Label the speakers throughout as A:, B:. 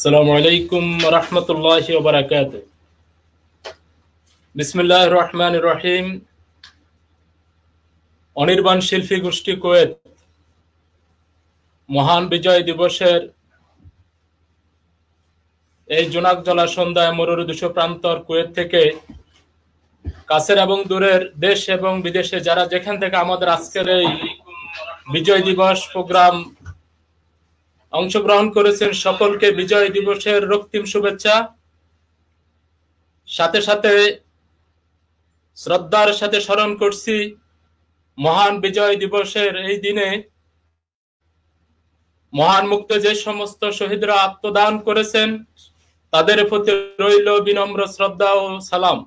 A: আসসালামু আলাইকুম রহমতুল্লাহি ওয়া বারাকাতুহু। বিসমিল্লাহির রহমানির রহিম। অনির্বাণ শিল্পী গোষ্ঠী কুয়েত মহান বিজয় দিবসের এই জোনাকজ্বলা সন্ধ্যায় মরুর দুশো প্রান্তর কুয়েত থেকে কাছের এবং দূরের দেশ এবং বিদেশে যারা যেখান থেকে আমাদের আজকের এই বিজয় দিবস প্রোগ্রাম অংশগ্রহণ করেছেন সকলকে বিজয় দিবসের রক্তিম শুভেচ্ছা। সাথে সাথে শ্রদ্ধার সাথে স্মরণ করছি মহান বিজয় দিবসের এই দিনে মহান মুক্তি যে সমস্ত শহীদরা আত্মদান করেছেন তাদের প্রতি রইল বিনম্র শ্রদ্ধা ও সালাম।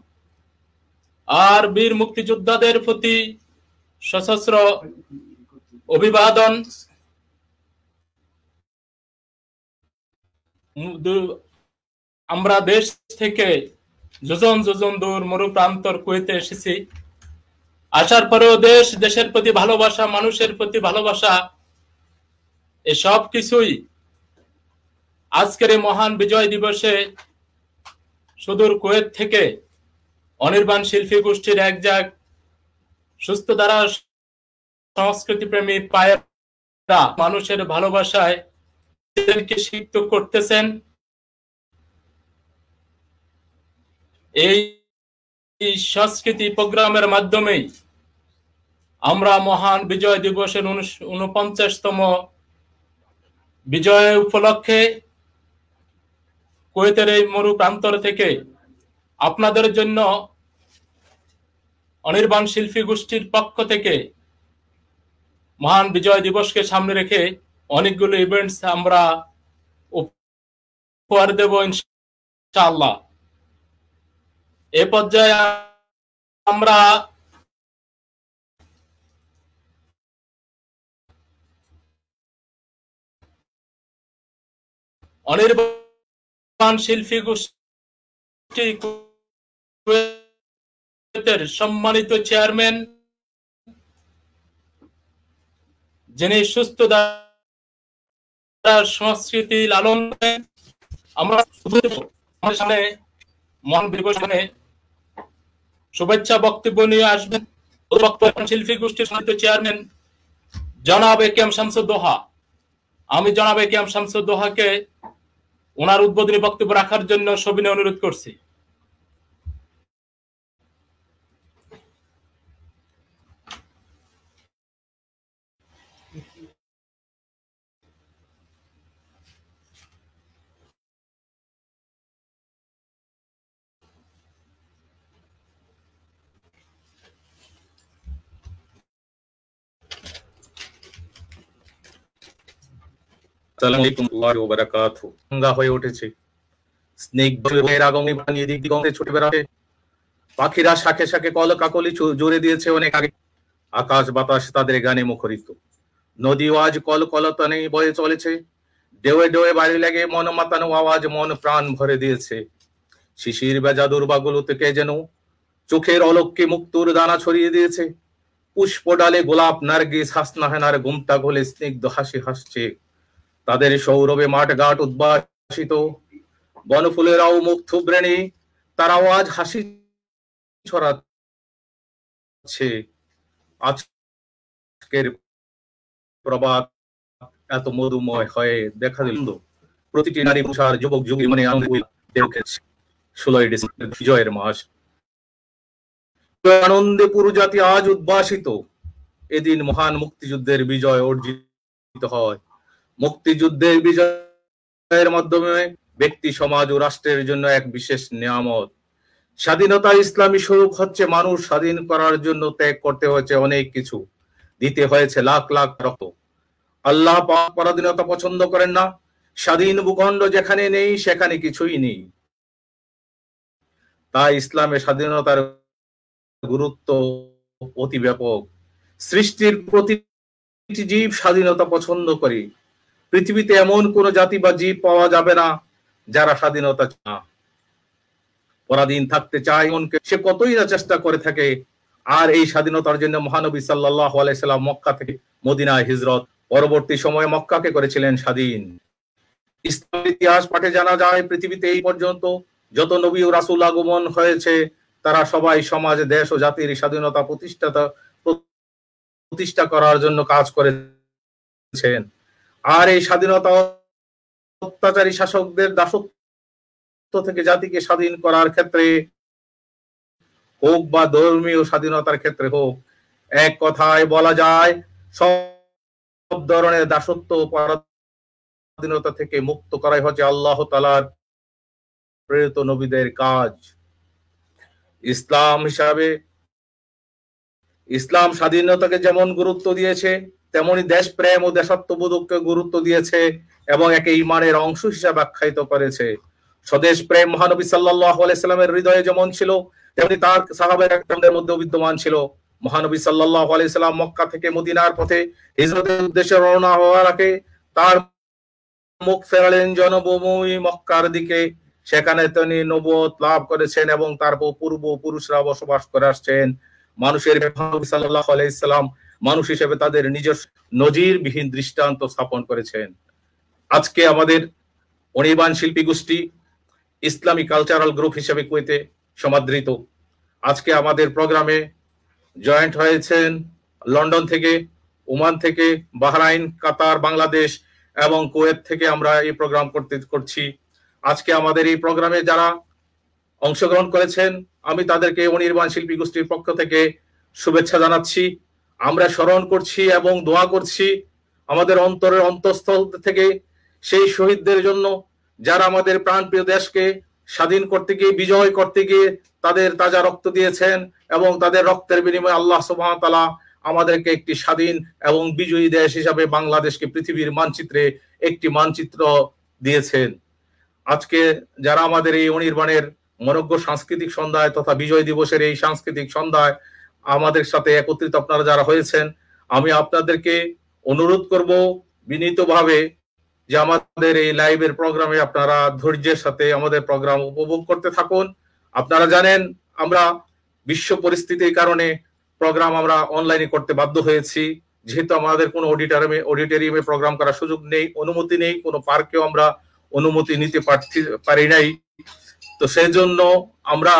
A: আর বীর মুক্তিযোদ্ধাদের প্রতি সশস্ত্র অভিবাদন। আমরা দেশ থেকে যোজন যোজন দূর মরু প্রান্তর কুয়েতে এসেছি। আসার পরেও দেশের প্রতি ভালোবাসা, মানুষের প্রতি ভালোবাসা, এসব কিছুই আজকের এই মহান বিজয় দিবসে সুদূর কুয়েত থেকে অনির্বাণ শিল্পী গোষ্ঠীর একজাক সুস্থ দ্বারা সংস্কৃতি প্রেমী পায়েরা মানুষের ভালোবাসায় সিক্ত করতেছেন। এই সংস্কৃতি প্রোগ্রামের মাধ্যমেই আমরা মহান বিজয় দিবসের 49তম বিজয় উপলক্ষে কুয়েতের এই মরু প্রান্তর থেকে আপনাদের জন্য অনির্বাণ শিল্পী গোষ্ঠীর পক্ষ থেকে মহান বিজয় দিবসকে সামনে রেখে অনেকগুলো ইভেন্টস আমরা উপহার দেব ইনশাআল্লাহ। এ পর্যায়ে আমরা অনির্বাণ শিল্পী গোষ্ঠী সম্মানিত চেয়ারম্যান যিনি সুস্থ সংস্কৃতি লালন আমরা সামনে মহান দিবসে শুভেচ্ছা বক্তব্য নিয়ে আসবেন শিল্পী গোষ্ঠীর সম্মানিত চেয়ারম্যান জনাব একেএম শামসুদ্দোহা। আমি জনাব একেএম শামসুদ্দোহাকে ওনার উদ্বোধনী বক্তব্য রাখার জন্য সবিনয় অনুরোধ করছি।
B: হয়ে উঠেছে স্নিগ্ধের আগমে বানিয়ে দিক দিগন্তে ছুটে বেড়াতে পাখিরা শাখে শাখে কলকাকলি জুড়ে দিয়েছে অনেক আগে। আকাশ বাতাস তাদের গানে মুখরিত, নদীও আজ কলকলতানে বয়ে চলেছে। ডেওয়ে ডেওয়ে বাড়ি লেগে মন মাতানো আওয়াজ মন প্রাণ ভরে দিয়েছে। শিশির বেজা দুর্বাগুলো থেকে যেন চোখের অলক্ষ্যে মুক্তোর দানা ছড়িয়ে দিয়েছে। পুষ্প ডালে গোলাপ নার্গিস হাসনাহেনার ঘুমটা গোলে স্নিগ্ধ হাসি হাসছে। তাদের সৌরভে মাঠ ঘাট উদ্ভাসিত, বনফুলেরাও মুখ থুবড়ে, তারাও আজ হাসি ছড়াচ্ছে। আজকের প্রভাত এত মধুময় হয়ে দেখা দিল, প্রতিটি নারী পুরুষ আর যুবক যুবতী মনে আনন্দ 16 ডিসেম্বর বিজয়ের মাস, আনন্দে পুরো জাতি আজ উদ্ভাসিত। এদিন মহান মুক্তিযুদ্ধের বিজয় অর্জিত হয়। মুক্তিযুদ্ধের বিজয়ের মাধ্যমে ব্যক্তি সমাজ ও রাষ্ট্রের জন্য এক বিশেষ নিয়ামত। স্বাধীনতা ইসলামী স্বরূপ হচ্ছে মানুষ স্বাধীন করার জন্য ত্যাগ করতে হয়েছে অনেক কিছু, দিতে হয়েছে লাখ লাখ রক্ত। আল্লাহ পাক পরাধীনতা পছন্দ করেন না। স্বাধীন ভূখণ্ড যেখানে নেই সেখানে কিছুই নেই। তাই ইসলামে স্বাধীনতার গুরুত্ব অতি ব্যাপক। সৃষ্টির প্রতিটি জীব স্বাধীনতা পছন্দ করে। পৃথিবীতে এমন কোন জাতি বা জীব পাওয়া যাবে না যারা স্বাধীনতা চায় না, পরাধীন থাকতে চায়। এমনকি সে কতই না চেষ্টা করে থাকে। আর এই স্বাধীনতার জন্য মহানবী সাল্লাল্লাহু আলাইহি সাল্লাম মক্কা থেকে মদিনায় হিজরত, পরবর্তী সময়ে মক্কাকে করেছিলেন স্বাধীন। ইসলামের ইতিহাস পাঠে জানা যায় পৃথিবীতে এই পর্যন্ত যত নবী ও রাসূল আগমন হয়েছে তারা সবাই সমাজ, দেশ ও জাতির স্বাধীনতা প্রতিষ্ঠা করার জন্য কাজ করেছেন। আর এই স্বাধীনতা অত্যাচারী শাসকদের দাসত্ব থেকে জাতিকে স্বাধীন করার ক্ষেত্রে হোক বা ধর্মীয় স্বাধীনতার ক্ষেত্রে হোক, এক কথায় বলা যায় সব ধরনের দাসত্ব পরাধীনতা থেকে মুক্ত করাই হচ্ছে আল্লাহ তাআলার প্রেরিত নবীদের কাজ। ইসলাম স্বাধীনতাকে যেমন গুরুত্ব দিয়েছে তেমনি দেশপ্রেম ও দেশাত্মবোধকে গুরুত্ব দিয়েছে এবং একে ঈমানের অংশ হিসেবে আখ্যায়িত করেছে। স্বদেশ প্রেম মহানবী সাল্লাল্লাহু আলাইহি সাল্লামের হৃদয়ে যেমন ছিল তেমনি তার সাহাবাদের মধ্যে বিদ্যমান ছিল। মহানবী সাল্লাল্লাহু আলাইহি সাল্লাম মক্কা থেকে মদিনার পথে হিজরতের উদ্দেশ্যে রওনা হওয়ার আগে তার মুখ ফেরালেন জনভূমি মক্কার দিকে। সেখানে তিনি নবুয়ত লাভ করেছেন এবং তার পূর্বপুরুষরা বসবাস করে আসছেন। মানুষের নবী সাল্লাল্লাহু আলাইহি সাল্লাম মানুষ হিসেবে তাদের নিজস্ব নজিরবিহীন দৃষ্টান্ত স্থাপন করেছেন। আজকে আমাদের অনির্বাণ শিল্পী গোষ্ঠী ইসলামী কালচারাল গ্রুপ হিসেবে কুয়েতে সমাদৃত। আজকে আমাদের প্রোগ্রামে জয়েন্ট হয়েছেন লন্ডন থেকে, ওমান থেকে, বাহরাইন, কাতার, বাংলাদেশ এবং কুয়েত থেকে আমরা এই প্রোগ্রাম করছি। আজকে আমাদের এই প্রোগ্রামে যারা অংশগ্রহণ করেছেন আমি তাদেরকে অনির্বাণ শিল্পী গোষ্ঠীর পক্ষ থেকে শুভেচ্ছা জানাচ্ছি। আমরা স্মরণ করছি এবং দোয়া করছি আমাদের অন্তরের অন্তঃস্থল থেকে সেই শহীদদের জন্য যারা আমাদের প্রাণপ্রিয় দেশকে স্বাধীন করতে গিয়ে, বিজয় করতে গিয়ে তাদের তাজা রক্ত দিয়েছেন এবং তাদের রক্তের বিনিময়ে আল্লাহ সুবহানাহু ওয়া তাআলা আমাদেরকে একটি স্বাধীন এবং বিজয়ী দেশ হিসাবে বাংলাদেশকে পৃথিবীর মানচিত্রে একটি মানচিত্র দিয়েছেন। আজকে যারা আমাদের এই অনির্বাণের মনোজ্ঞ সাংস্কৃতিক সন্ধ্যায় তথা বিজয় দিবসের এই সাংস্কৃতিক সন্ধ্যায় আমাদের সাথে একত্রিত আপনারা যারা হয়েছেন, আমি আপনাদেরকে অনুরোধ করব বিনীতভাবে যে আমাদের এই লাইভের প্রোগ্রামে আপনারা ধৈর্যের সাথে আমাদের প্রোগ্রাম উপভোগ করতে থাকুন। আপনারা জানেন আমরা বিশ্ব পরিস্থিতির কারণে প্রোগ্রাম আমরা অনলাইনে করতে বাধ্য হয়েছি, যেহেতু আমাদের কোনো অডিটোরিয়ামে প্রোগ্রাম করার সুযোগ নেই, অনুমতি নেই, কোনো পার্কেও আমরা অনুমতি নিতে পারি নাই। তো সেই জন্য আমরা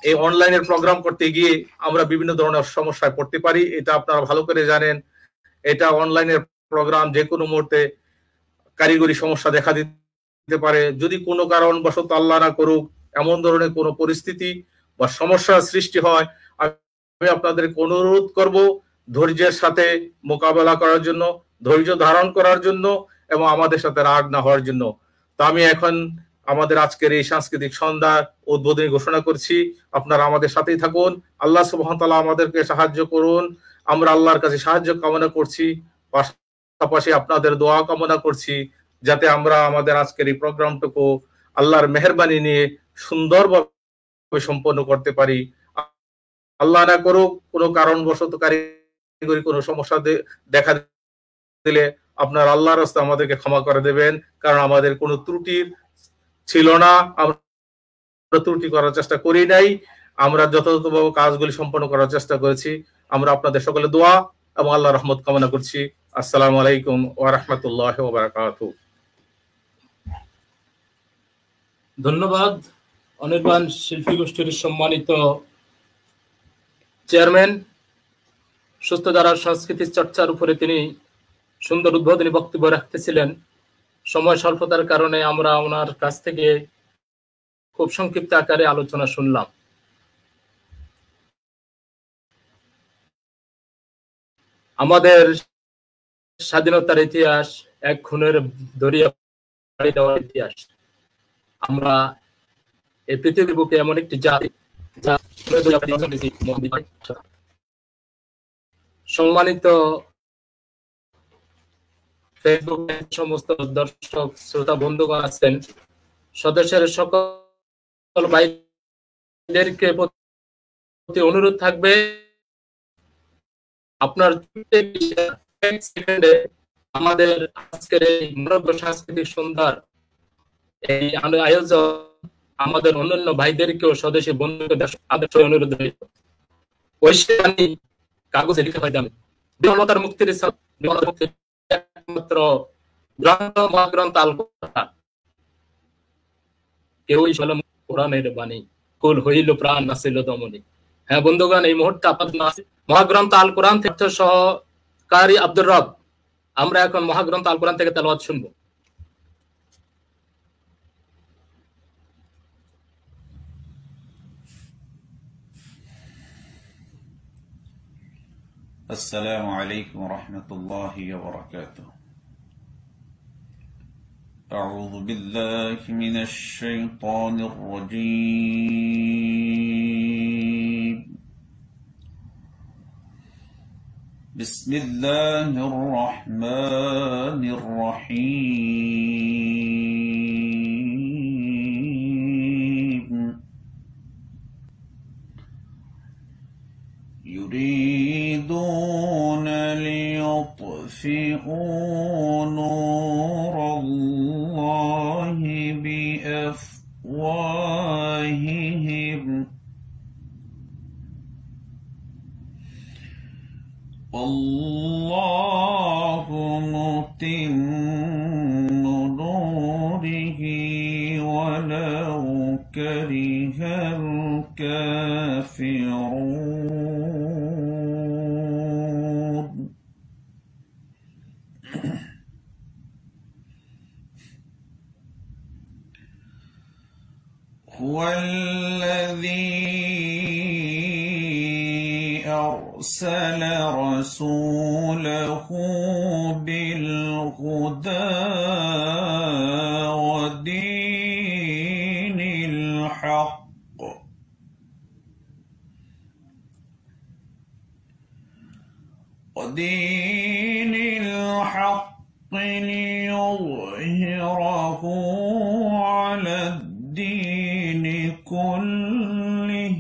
B: এই অনলাইনের প্রোগ্রাম করতে গিয়ে আমরা বিভিন্ন ধরনের সমস্যায় পড়তে পারি, এটা আপনারা ভালো করে জানেন। এটা অনলাইনের প্রোগ্রাম যে কোনো মুহূর্তে কারিগরি সমস্যা দেখা দিতে পারে। যদি কোনো কারণবশত আল্লাহ না করুক এমন ধরনের কোনো পরিস্থিতি বা সমস্যার সৃষ্টি হয়, আমি আপনাদেরকে অনুরোধ করব ধৈর্যের সাথে মোকাবেলা করার জন্য, ধৈর্য ধারণ করার জন্য এবং আমাদের সাথে রাগ না হওয়ার জন্য। তো আমি এখন আমাদের আজকের এই সাংস্কৃতিক সন্ধ্যার উদ্বোধনী ঘোষণা করছি। আপনারা আমাদের সাথেই থাকুন। আল্লাহ সুবহানাহু ওয়া তাআলা আমাদেরকে সাহায্য করুন। আমরা আল্লাহর কাছে সাহায্য কামনা করছি, পাশাপাশি আপনাদের দোয়া কামনা করছি যাতে আমরা আমাদের আজকের এই প্রোগ্রামটুকু আল্লাহর মেহেরবানি নিয়ে সুন্দরভাবে সম্পন্ন করতে পারি। আল্লাহ না করুক কোনো কারণবশত কারিগরি কোনো সমস্যা দেখা দিলে আপনার আল্লাহর রাস্তায় আমাদেরকে ক্ষমা করে দেবেন, কারণ আমাদের কোনো ত্রুটি ছিল না, আমরা ত্রুটি করার চেষ্টা করি নাই, আমরা যথাযথভাবে কাজগুলি সম্পন্ন করার চেষ্টা করেছি। আমরা আপনাদের সকলে দোয়া এবং আল্লাহর রহমত কামনা করছি। আসসালামু আলাইকুম ওয়া রাহমাতুল্লাহি ওয়া বারাকাতুহু।
A: ধন্যবাদ অনির্বাণ শিল্পী গোষ্ঠীর সম্মানিত চেয়ারম্যান। সুস্থ ধারার সংস্কৃতির চর্চার উপরে তিনি সুন্দর উদ্বোধনী বক্তব্য রাখতেছিলেন। সময় স্বল্পতার কারণে আমরা ওনার কাছ থেকে খুব সংক্ষিপ্ত আকারে আলোচনা শুনলাম। আমাদের স্বাধীনতার ইতিহাস এক খুনের দরিয়া পাড়ি দেওয়ার ইতিহাস। আমরা এই পৃথিবীর বুকে এমন একটি জাতি যা সম্মানিত ফেসবুকে সমস্ত দর্শক শ্রোতা বন্ধুগণ আছেন, সদস্যের সকল ভাইদেরকে প্রতি অনুরোধ থাকবে আপনার আমাদের আজকের এই মনোজ্ঞ সাংস্কৃতিক সন্ধ্যার এই আয়োজন আমাদের অন্যান্য ভাইদেরকেও স্বদেশী বন্ধুদের অনুরোধ রইল। ঐশী কাগজে লিখে হয় দামি বিমলতার মুক্তির একমাত্র গ্রন্থ মহাগ্রন্থ আল কোরআন। কেউই শোনালো কোরআনের বাণী, কুল হইল প্রাণ নাছিল দমনী। হ্যাঁ বন্ধুগণ, এই মুহূর্তে আপনাদের মাঝে মহাগ্রন্থ আল কোরআন থেকে সহকারী আব্দুর রব, আমরা এখন মহাগ্রন্থ আল কোরআন থেকে তেলাওয়াত শুনবো।
C: السلام عليكم ورحمة الله وبركاته. أعوذ بالله من الشيطان الرجيم. بسم الله الرحمن الرحيم. يريدون ليطفئوا نور الله بأفواههم والله متم نوره ولو كره الكافرون. هو الذي أرسل رسوله بالهدى ودين الحق ليظهره على الدين كله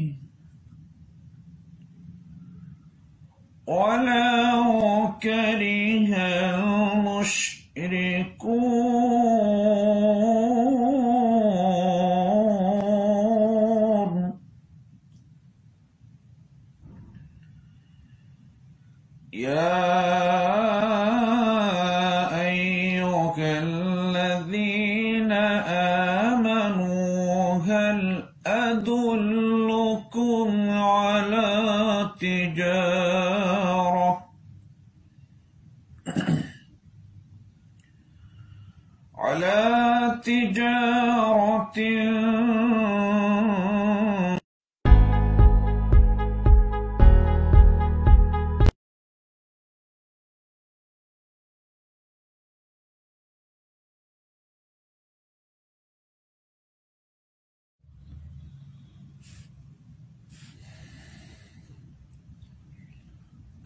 C: ولو كره المشركون. يا أيها الذين آمنوا هل أدلكم على تجارة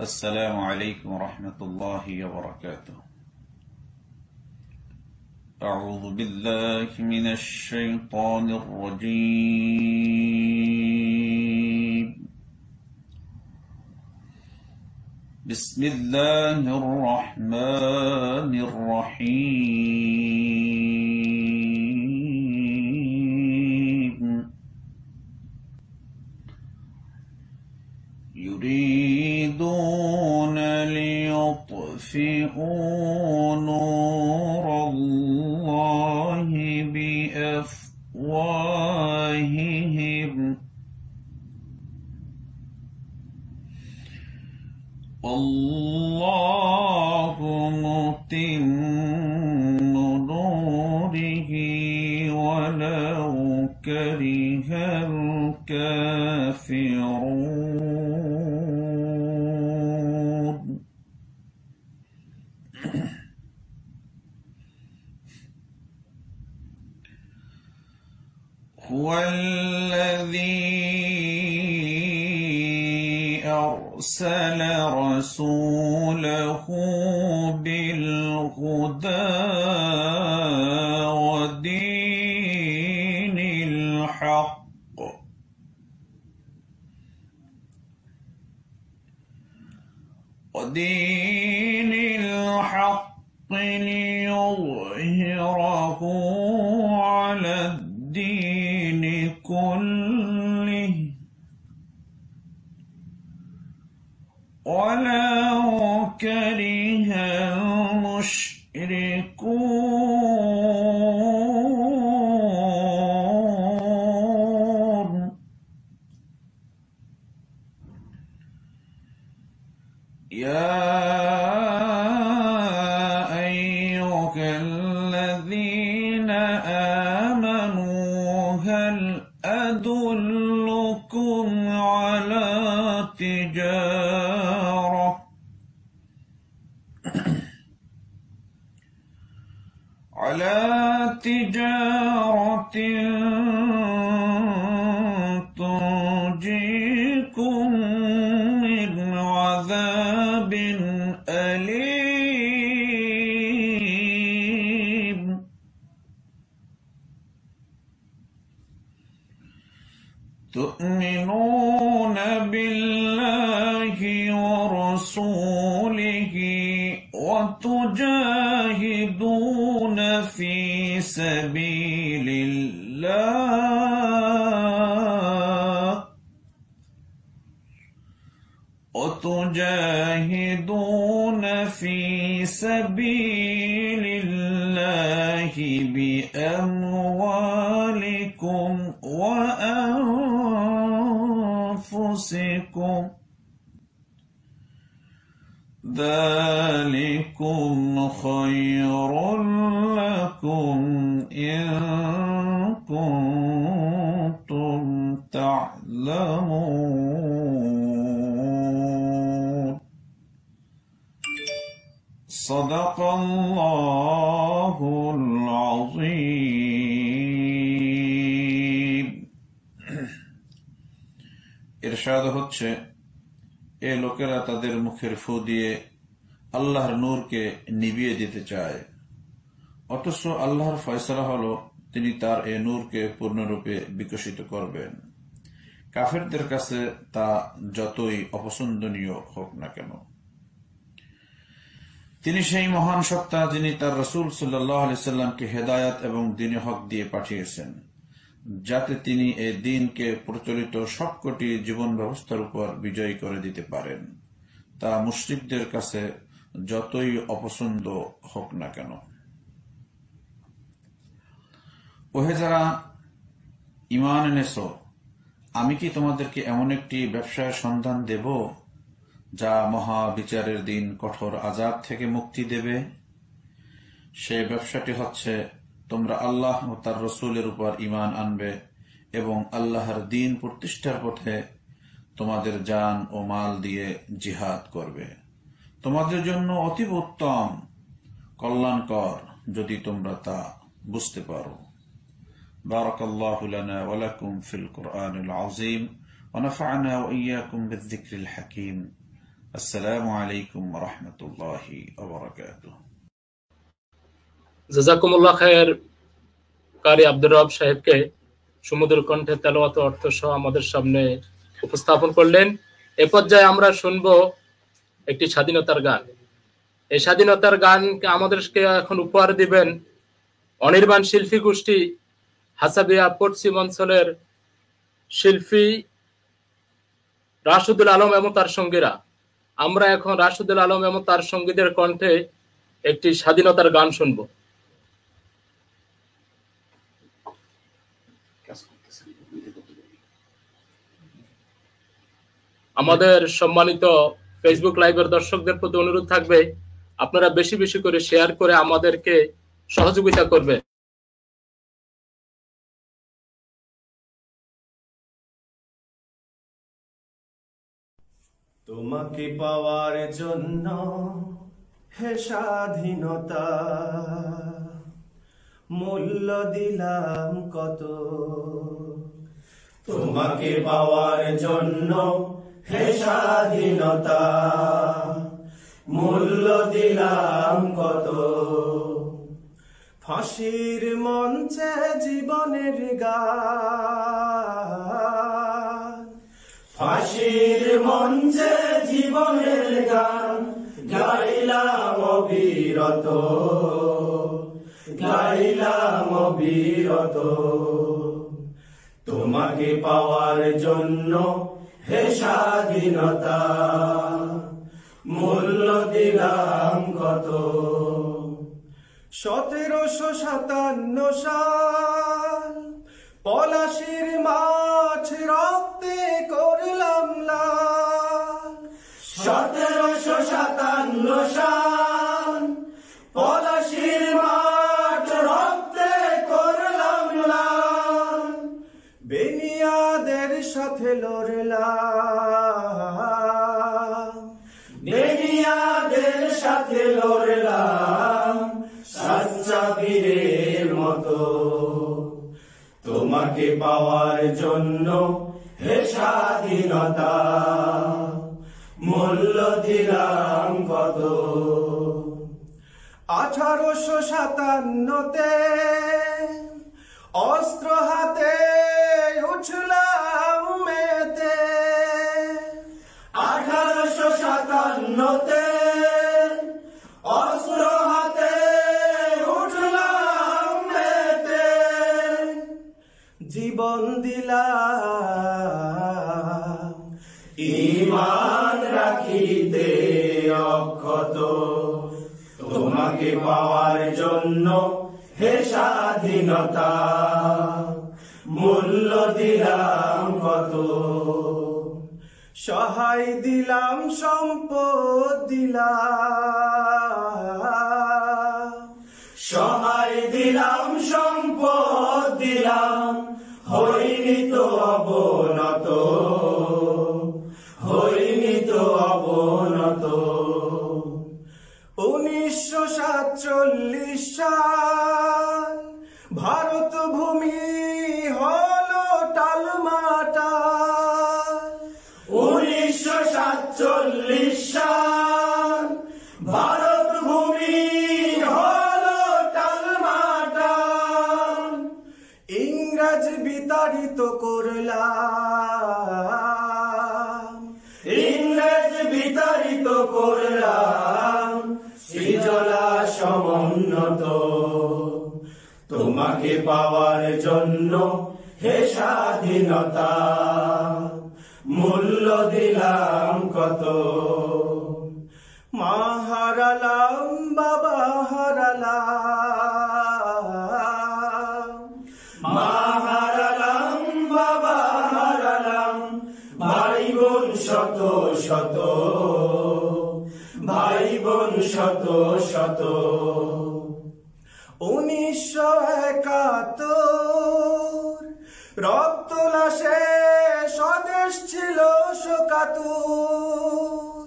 C: السلام عليكم ورحمة الله وبركاته. أعوذ بالله من الشيطان الرجيم. بسم الله الرحمن الرحيم. يريدون ليطفئوا نور الله بأفواههم والله متم نوره ولو كره الكافرون. هو الذي أرسل رسوله بالهدى ودين الحق ليظهره على الدين كله ولو كره المشركون. الذين آمنوا هل أدلكم على تجارة تنجيكم من عذاب أليم تؤمنون بالله ورسوله وتجاهدون في سبيل الله بأموالكم وأنفسكم ذلكم خير لكم إن كنتم تعلمون صدق الله العظيم ইরশাদ হচ্ছে এ লোকেরা তাদের মুখের ফু দিয়ে আল্লাহর নূরকে নিভিয়ে দিতে চায়, অথচ আল্লাহর ফয়সালা হলো তিনি তার এ নূরকে পূর্ণরূপে বিকশিত করবেন, কাফেরদের কাছে তা যতই অপছন্দনীয় হোক না কেন। তিনি সেই মহান সত্তা যিনি তার রাসূল সাল্লাল্লাহু আলাইহি সাল্লামকে হেদায়েত এবং দ্বীনে হক দিয়ে পাঠিয়েছেন, যাতে তিনি এই দ্বীনকে প্রচলিত সবকটি জীবন ব্যবস্থার উপর বিজয়ী করে দিতে পারেন, তা মুশরিকদের কাছে যতই অপছন্দ হোক না কেন। ওহে যারা ঈমান এনেছো, আমি কি তোমাদেরকে এমন একটি ব্যবসার সন্ধান দেব যা মহা বিচারের দিন কঠোর আযাব থেকে মুক্তি দেবে? সে ব্যবসাটি হচ্ছে তোমরা আল্লাহ ও তার রাসূলের উপর ঈমান আনবে এবং আল্লাহর দ্বীন প্রতিষ্ঠার পথে তোমাদের জান ও মাল দিয়ে জিহাদ করবে। তোমাদের জন্য অতীব উত্তম কল্যাণকর যদি তোমরা তা বুঝতে পারো। বারাকাল্লাহু লানা ওয়া লাকুম ফিল কুরআনিল আযীম ওয়া নাফা'না ওয়া ইয়্যাকুম বিয-যিকরিল হাকীম। আসসালামু আলাইকুম ওয়া রাহমাতুল্লাহি ওয়া বারাকাতুহু।
A: জাযাকুমুল্লাহ খায়ের কারি আব্দুর রব সাহেবকে সুমধুর কণ্ঠে তেলাওয়াত অর্থ সহ আমাদের সামনে উপস্থাপন করলেন। এ পর্যায়ে আমরা শুনবো একটি স্বাধীনতার গান। এই স্বাধীনতার গানকে আমাদেরকে এখন উপহার দিবেন অনির্বাণ শিল্পী গোষ্ঠী হাসাবিয়া পশ্চিম অঞ্চলের শিল্পী রাশেদুল আলম এবং তার সঙ্গীরা। আমরা এখন রাশেদুল আলম এবং তার সঙ্গীদের কণ্ঠে একটি স্বাধীনতার গান শুনবো। আমাদের সম্মানিত ফেসবুক লাইভের দর্শকদের প্রতি অনুরোধ থাকবে, আপনারা বেশি বেশি করে শেয়ার করে আমাদেরকে সহযোগিতা করবে।
D: তোমাকে পাওয়ার জন্য হে স্বাধীনতা মূল্য দিলাম কত, তোমাকে পাওয়ার জন্য হে স্বাধীনতা মূল্য দিলাম কত, ফাঁসির মঞ্চে জীবনের গান, ফাঁসির মঞ্চে জীবনের গান গাইলাম অবিরত, গাইলাম অবিরত, তোমাকে পাওয়ার জন্য হে স্বাধীনতা মূল্য দিলাম কত। 1757 সাল পলাশির মাঠ রক্তে করলাম লাল, 1757 সাল পলাশির মাঠ সাথে লড়লাম, নেহিয়াদের সাথে লড়লাম সাচ্চা বীরের মতো। তোমাকে পাওয়ার জন্য হে স্বাধীনতা, মূল্য দিলাম কত। 1857-তে অস্ত্র হাতে উঠলাম মেতে, 1857-তে অস্ত্র হাতে উঠলাম মেতে, জীবন দিলাম ঈমান রাখিতে অক্ষত। তোমাকে পাওয়ার জন্য হে স্বাধীনতা, মূল্য দিলাম কত। সহায় দিলাম সম্পদ দিলাম, সহায় দিলাম সম্পদ দিলাম, হইনি তো অবনত, হইনি তো অবনত। 1947 সাল ভারত ভূমি হলো টালমাটাল, 1947 সাল ভারত ভূমি হলো টালমাটাল। ইংরেজ বিতাড়িত করলাম, ইংরেজ বিতাড়িত করলাম সৃজলা সমুন্নত। তোমাকে পাওয়ার জন্য হে স্বাধীনতা, মূল্য দিলাম কত। মা হারালাম, বাবা হারালাম, মা হারালাম, বাবা হারালাম, ভাই বোন শত শত, ভাই বোন শত শত। 1971 রক্ত লাশে স্বদেশ ছিল শোকাতুর,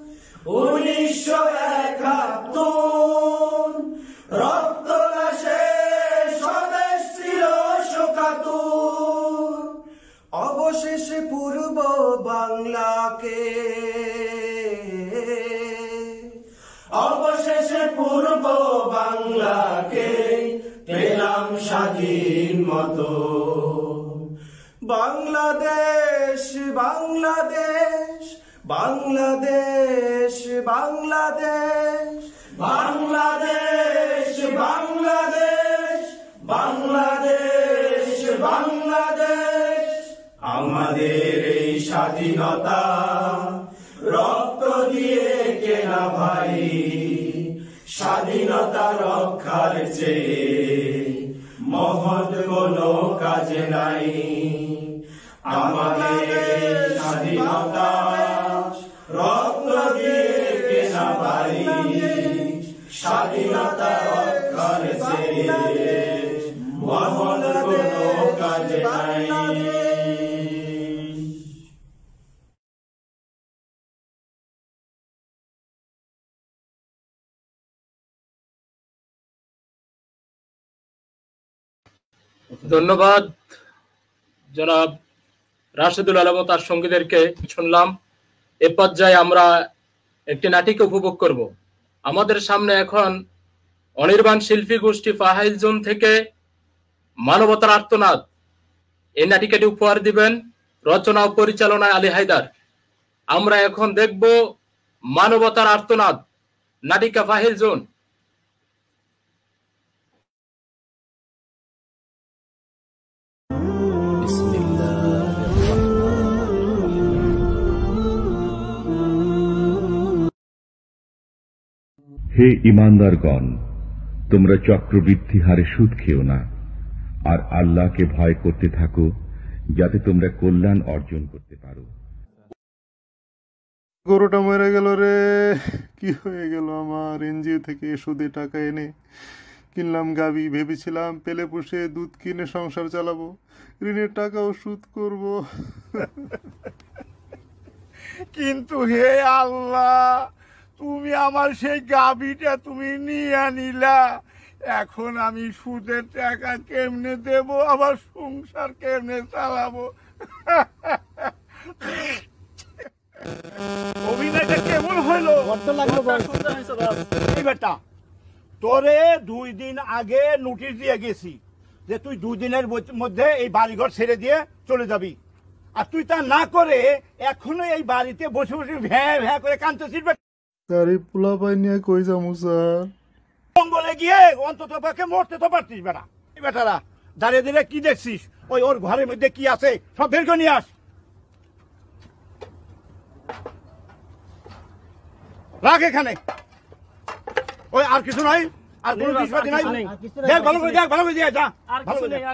D: 1971 রক্ত লাশে স্বদেশ ছিল শোকাতুর। অবশেষে পূর্ব বাংলাকে, অবশেষে পূর্ব বাংলাকে পেলাম স্বাধীন মতো। বাংলাদেশ বাংলাদেশ বাংলাদেশ বাংলাদেশ বাংলাদেশ বাংলাদেশ বাংলাদেশ বাংলাদেশ। আমাদের এই স্বাধীনতা রক্ত দিয়ে কেনা ভাই, স্বাধীনতা রক্ষার চেয়ে মহৎ কোনো কাজ নাই। আমাদের স্বাধীনতা রক্ত দিয়ে কেনা ভাই, স্বাধীনতা রক্ষার চেয়ে মহৎ কোনো কাজ নাই।
A: ধন্যবাদ জনাব রাশেদুল আলম ও তার সঙ্গীদেরকে শুনলাম। এ পর্যায়ে আমরা একটি নাটিকা উপভোগ করব। আমাদের সামনে এখন অনির্বাণ শিল্পী গোষ্ঠী ফাহাইল জোন থেকে মানবতার আর্তনাদ এই নাটিকাটি উপহার দিবেন, রচনা ও পরিচালনায় আলী হায়দার। আমরা এখন দেখব মানবতার আর্তনাদ, নাটিকা ফাহাইল জোন।
E: হে ঈমানদারগণ, তোমরা চক্রবৃদ্ধি হারে সুদ খেও না, আর আল্লাহকে ভয় করতে থাকো, যাতে তোমরা কল্যাণ অর্জন করতে পারো।
F: গরুটা মরে গেল রে, কি হয়ে গেল আমার? এনজিও থেকে সুদে টাকা এনে কিনলাম গাভী, ভেবেছিলাম পেলে পুষে দুধ কিনে সংসার চালাবো, ঋণের টাকাও শোধ করব।
G: কিন্তু হে আল্লাহ, তুমি আমার সেই গাভীটা তুমি নিয়ে নিলা, এখন আমি সুদের টাকা কেমনে দেব, আবার সংসার কেমনে চালাবো? অভিনয়টা কেমন হইলো? এই বেটা, তোরে 2 দিন আগে নোটিশ দিয়ে গেছি যে তুই 2 দিনের মধ্যে এই বাড়িঘর ছেড়ে দিয়ে চলে যাবি, আর তুই তা না করে এখনো এই বাড়িতে বসে বসে ভ্যাঁ ভ্যাঁ করে কাঁদতেছিস।
F: স্যার এই পোলাপাই নিয়ে কই যাবো স্যার?
G: জঙ্গলে গিয়ে অন্তত পক্ষে মরতে তো পারতিস বেটা। এই বেটারা দাঁড়িয়ে দাঁড়িয়ে কি দেখছিস? ওর ঘরের মধ্যে কি আছে সব বের করে নিয়ে আস। রাখ এখানে। ওই আর কিছু নাই, আর কোনো জিনিসপাতি নাই? দেখ ভালো করে, দেখ ভালো করে দিয়ে যা।
H: আর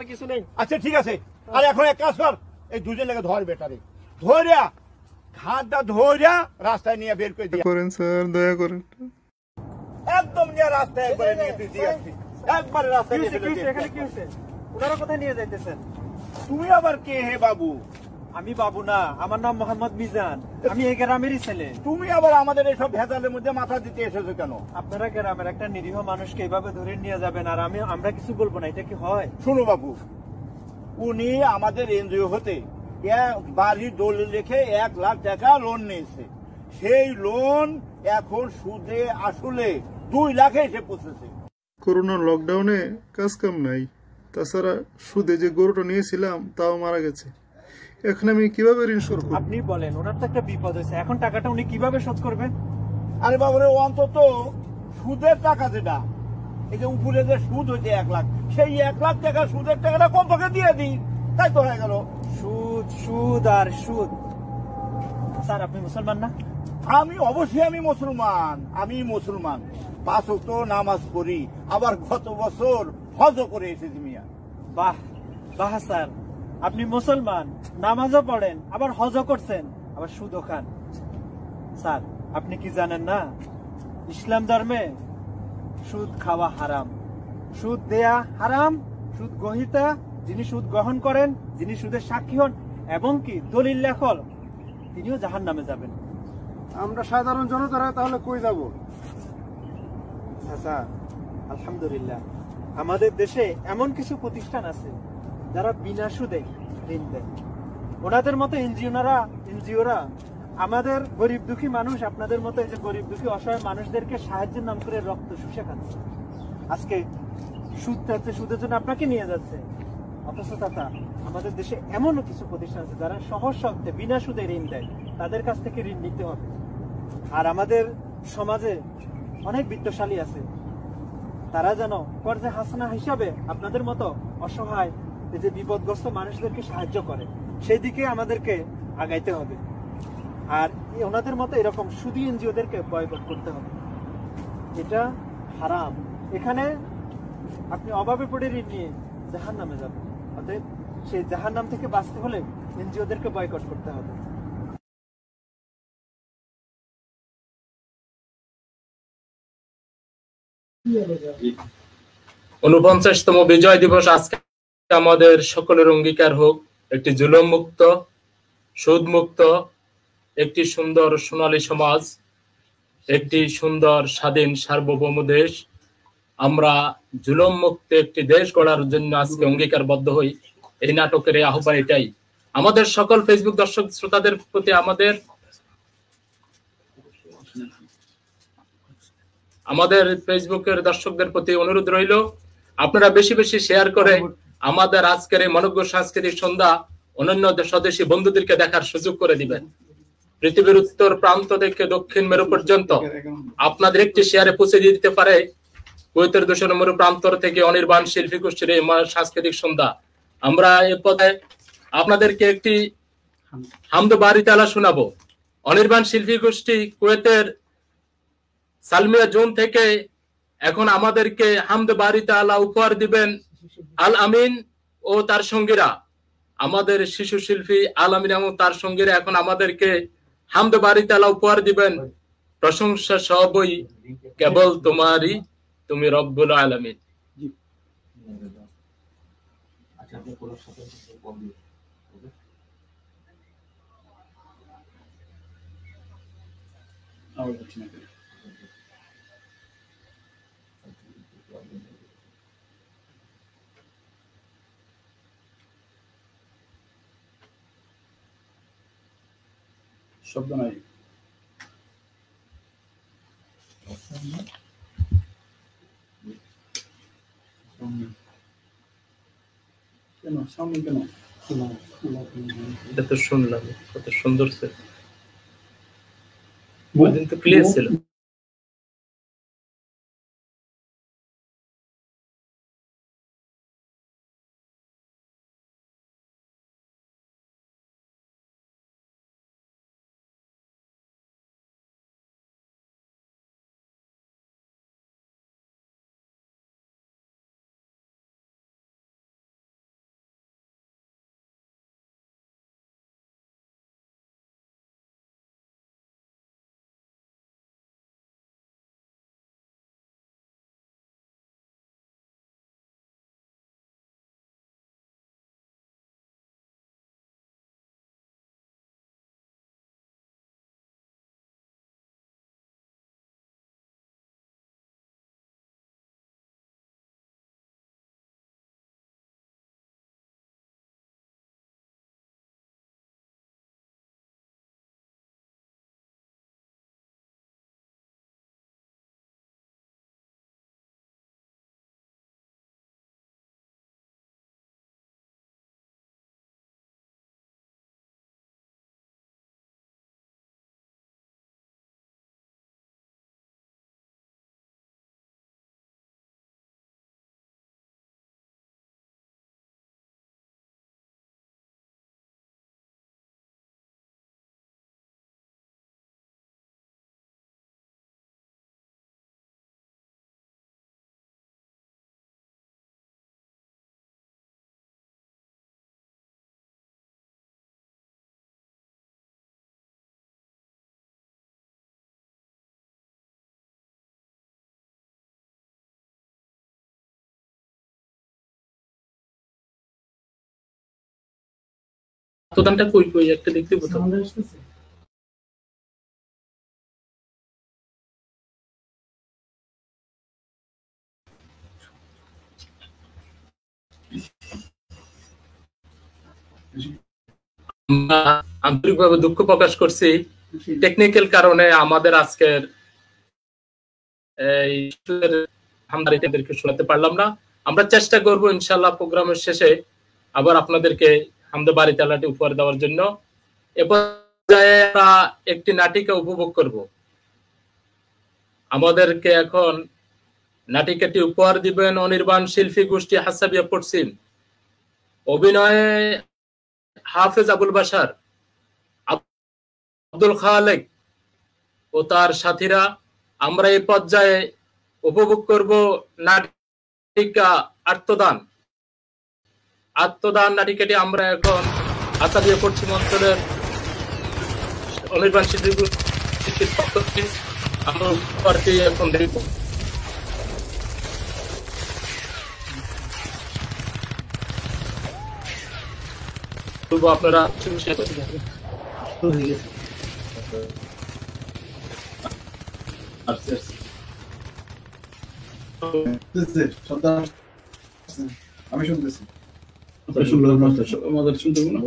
H: কিছু নেই।
G: আচ্ছা ঠিক আছে, আর এখন এক কাজ কর, এই 2 জন লেগে ধর বেটারে, ধরিয়া ঘাটটা ধরিয়া রাস্তায় নিয়ে বের করে দিয়ে
F: করেন স্যার, দয়া করেন।
G: একদম নিয়ে রাস্তায় একবারে নিয়ে তুই দিয়ে আসবি, একবারে রাস্তায় নিয়ে ফেলে দিয়ে।
H: এখানে কি হয়েছে? ওনারা কোথায় নিয়ে যাইতেছেন?
G: তুমি আবার কে হে বাবু?
H: আমি বাবু না, আমার নাম মোহাম্মদ মিজান, আমি এই গ্রামেরই ছেলে।
G: তুমি আবার আমাদের এইসব ভেজালের মধ্যে মাথা দিতে এসেছো কেন?
H: আপনারা গ্রামের একটা নিরীহ মানুষকে এইভাবে ধরে নিয়ে যাবেন আর আমরা কিছু বলবো না, এটা কি হয়?
G: শুনো বাবু, উনি আমাদের এনজিও হতে বাড়ির দলিল রেখে 1 লাখ টাকা লোন নিয়েছে, সেই লোন এখন সুদে আসলে 2 লাখে এসে পৌঁছেছে।
F: করোনার লকডাউনে কাজ কাম নাই, তাছাড়া সুদে যে গরুটা নিয়েছিলাম তাও মারা গেছে, এখন আমি কিভাবে ঋণ শোধ করব?
H: আপনি বলেন, ওনার তো একটা বিপদ হয়েছে, এখন টাকাটা উনি কিভাবে শোধ করবেন?
G: আরে বাবুরে, অন্তত সুদের টাকা যেটা, এই যে উপরে যে সুদ হয়েছে 1 লাখ, সেই 1 লাখ টাকা সুদের টাকাটা কমপক্ষে দিয়ে দিই, তাই তো হয়ে গেল।
H: সুদ সুদ আর সুদ। স্যার আপনি মুসলমান না?
G: আমি অবশ্যই আমি মুসলমান, 5 ওয়াক্ত নামাজ পড়ি, আবার গত বছর হজ করে এসেছি মিয়া।
H: বাহ বাহ স্যার, আপনি মুসলমান, নামাজও পড়েন, আবার হজও করছেন, আবার সুদও খান। স্যার আপনি কি জানেন না, ইসলাম ধর্মে সুদ খাওয়া হারাম, সুদ দেয়া হারাম, সুদ গ্রহীতা, যিনি সুদ গ্রহণ করেন, যিনি সুদের সাক্ষী হন এবং কি দলিল লেখক, তিনিও জাহান্নামে যাবেন।
F: আমরা সাধারণ জনতারা তাহলে কই যাব?
H: আচ্ছা, আলহামদুলিল্লাহ আমাদের দেশে এমন কিছু প্রতিষ্ঠান আছে যারা বিনা সুদে ঋণ দেয়। ওনাদের মতো এনজিওরা আমাদের গরিব দুঃখী মানুষ, আপনাদের মতো এই যে গরিব দুঃখী অসহায় মানুষদেরকে সাহায্যের নাম করে রক্ত শুষে খাচ্ছে। আজকে সুদ থাকছে, সুদের জন্য আপনাকে নিয়ে যাচ্ছে, অথচ তাতা আমাদের দেশে এমনও কিছু প্রতিষ্ঠান আছে যারা সহজ শর্তে বিনা সুদে ঋণ দেয়, তাদের কাছ থেকে ঋণ নিতে হবে। আর আমাদের সমাজে অনেক বিত্তশালী আছে, তারা যেন কর্জে হাসানা হিসাবে আপনাদের মতো অসহায় এই যে বিপদগ্রস্ত মানুষদেরকে সাহায্য করে, সেই দিকে আমাদেরকে আগাইতে হবে। আর ওনাদের মতো এরকম সুদী এনজিওদেরকে বয়কট করতে হবে, এটা হারাম। এখানে আপনি অভাবে পড়ে ঋণ নিয়ে জাহান্নামে যাবেন, অতএব সেই জাহান্নাম থেকে বাঁচতে হলে এনজিওদেরকে বয়কট করতে হবে।
A: 49তম বিজয় দিবস আজকে আমাদের সকলের অঙ্গীকার হোক একটি জুলুম মুক্ত, সুদ মুক্ত, একটি সুন্দর সোনালী সমাজ, একটি সুন্দর স্বাধীন সার্বভৌম দেশ। আমরা জুলুম মুক্ত একটি দেশ গড়ার জন্য আজকে অঙ্গীকারবদ্ধ হই। এই নাটকের এই আহ্বান এটাই। আমাদের সকল ফেসবুক দর্শক শ্রোতাদের প্রতি আমাদের ফেসবুকের দর্শকদের প্রতি অনুরোধ রইল, আপনারা বেশি বেশি শেয়ার করে আমাদের আজকের এই মনোজ্ঞ সাংস্কৃতিক সন্ধ্যা অন্যান্য স্বদেশী বন্ধুদেরকে দেখার সুযোগ করে দিবেন। পৃথিবীর উত্তর প্রান্ত থেকে দক্ষিণ মেরু পর্যন্ত আপনাদের একটি শেয়ারে পৌঁছে দিতে পারে কুয়েতের 200 নম্বর প্রান্তর থেকে অনির্বাণ শিল্পী গোষ্ঠীর এই সাংস্কৃতিক সন্ধ্যা। আমরা এ পথে আপনাদেরকে একটি হামদ বাড়ি তালা শোনাবো। অনির্বাণ শিল্পী গোষ্ঠী কুয়েতের সালমিয়া জোন থেকে এখন আমাদেরকে হামদ বাড়ি তালা উপহার দিবেন আল আমিন ও তার সঙ্গীরা। আমাদের শিশু শিল্পী আল আমিন এবং তার সঙ্গীরা এখন আমাদেরকে হামদ বাড়ি তালা উপহার দিবেন। প্রশংসা সবই কেবল তোমারই, তুমি রব্বুল আলামিন।
I: আচ্ছা আপনি কোলার সাথে বল দিন আবার হচ্ছে না শব্দ নাই কেন সামনে কেন
A: এটা তো শুনলাম কত সুন্দর ছিল ওদিন তো ক্লিয়ার ছিল আত্মদানটা কই কই একটা দেখতে পেতাম আন্তরিকভাবে দুঃখ প্রকাশ করছি টেকনিক্যাল কারণে আমাদের আজকের এই আমাদেরকে শোনাতে পারলাম না আমরা চেষ্টা করব ইনশাআল্লাহ প্রোগ্রামের শেষে আবার আপনাদেরকে আমাদের বাড়ি তালাটি উপহার দেওয়ার জন্য এরপর আমরা একটি নাটিকা উপভোগ করব আমাদেরকে এখন নাটিকাটি উপহার দিবেন অনির্বাণ শিল্পী গোষ্ঠী হাসাবিয়া পশ্চিম অভিনয়ে হাফেজ আবুল বাশার আব্দুল খালেক ও তার সাথীরা আমরা এই পর্যায়ে উপভোগ করব নাটিকা আত্মদান নাটিকাটি আমরা এখন হাসাবিয়া পশ্চিম অঞ্চলের অনির্বাণ শিল্পী গোষ্ঠীর পক্ষ থেকে আমরা এখন দেখব আপনারা
I: আমি শুনতেছি আমাদের শুনতে না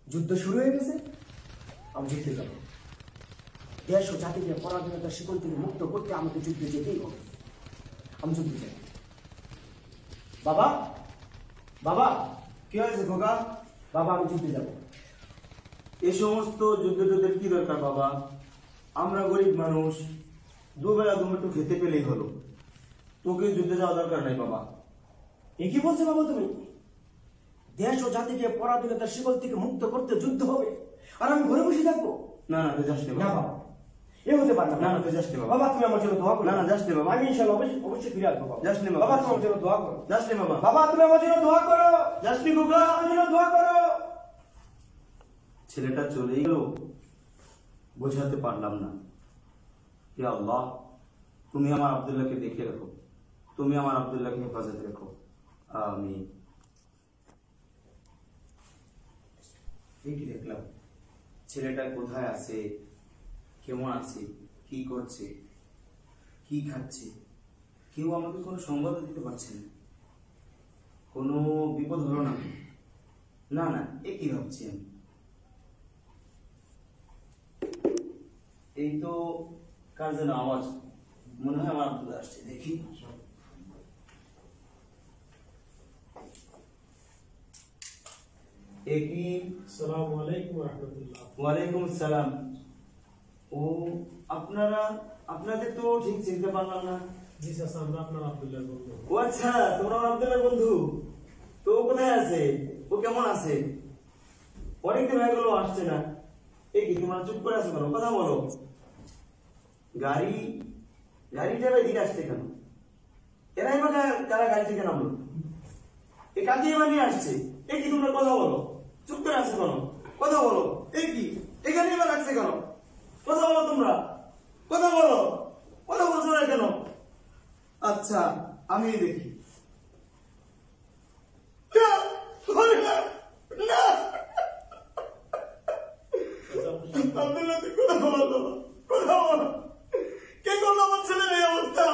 J: যুদ্ধ শুরু হয়ে গেছে আমি জিততে যাব দেশ ও জাতিকে পরাধীনতার শিকল থেকে মুক্ত করতে আমাকে যুদ্ধে যেতেই হবে আমি যুদ্ধে যাই বাবা বাবা
K: কি হয়েছে খোকা
J: বাবা আমি যুদ্ধে যাব
K: এই সমস্ত যুদ্ধের কি দরকার বাবা আমরা গরিব মানুষ দুবেলা দুমুঠো খেতে পেলেই হলো তোকে যুদ্ধে যাওয়া দরকার নাই বাবা
J: এ কি বলছে বাবা তুমি দেশ ও জাতিকে পরাধীনতার শিকল থেকে মুক্ত করতে যুদ্ধ হবে আর আমি ঘরে বসে থাকবো
K: না না তুই যাস না
J: বাবা এ হতে পারে
K: না না তুই যাস না বাবা
J: বাবা তুমি আমার জন্য দোয়া করো
K: না না যাস না বাবা
J: আমি ইনশাআল্লাহ অবশ্যই ফিরে আসবো বাবা
K: যাস না
J: বাবা তুমি আমার জন্য দোয়া করো
K: যাস না বাবা
J: বাবা তুমি আমার জন্য দোয়া করো
K: যাস না খোকা
J: আমার জন্য দোয়া করো
K: ছেলেটা চলেই গেল, বোঝাতে পারলাম না। ইয়া আল্লাহ, তুমি আমার আব্দুল্লাহকে দেখে রাখো, তুমি আমার আব্দুল্লাহকে হেফাজতে রেখো, আমিন। এই কি দেখলাম, ছেলেটা কোথায় আছে, কেমন আছে, কি করছে, কি খাচ্ছে, কেউ আমাকে কোনো সংবাদ দিতে পারছে না। কোনো বিপদ হলো না? না না, এ কি ভাবছি আমি? এই তো কার যেন আওয়াজ, মনে হয় আমার আব্দুল্লাহ আসছে, দেখি। ওয়ালাইকুম আসসালাম। ও আপনারা, আপনাদের তো ঠিক চিনতে পারলাম না। জি স্যার, আমরা আপনার আব্দুল্লাহর বন্ধু। ও আচ্ছা, তোমরা আমার আব্দুল্লাহর বন্ধু। তো ও কোথায় আছে, ও কেমন আছে? অনেকদিন হয়ে গেল আসছে না। এই কি তোমরা চুপ করে আছো কেন? কথা বলো। গাড়িটা এদিকে আসছে কেন? এরাই বা কারা গাড়ি থেকে নামলো? এ কাকে এবার নিয়ে আসছে? এই কি তোমরা কথা বলো, চুপ করে আছো কেন? কথা বলো। এই কি এখানে এবার রাখছে কেন? কথা বলো তোমরা, কথা বলো, কথা বলছো না কেন? আচ্ছা, আমি দেখি। আব্দুল্লাহ, কথা বলো, কথা বলো। কে করলো আমার ছেলের এই অবস্থা?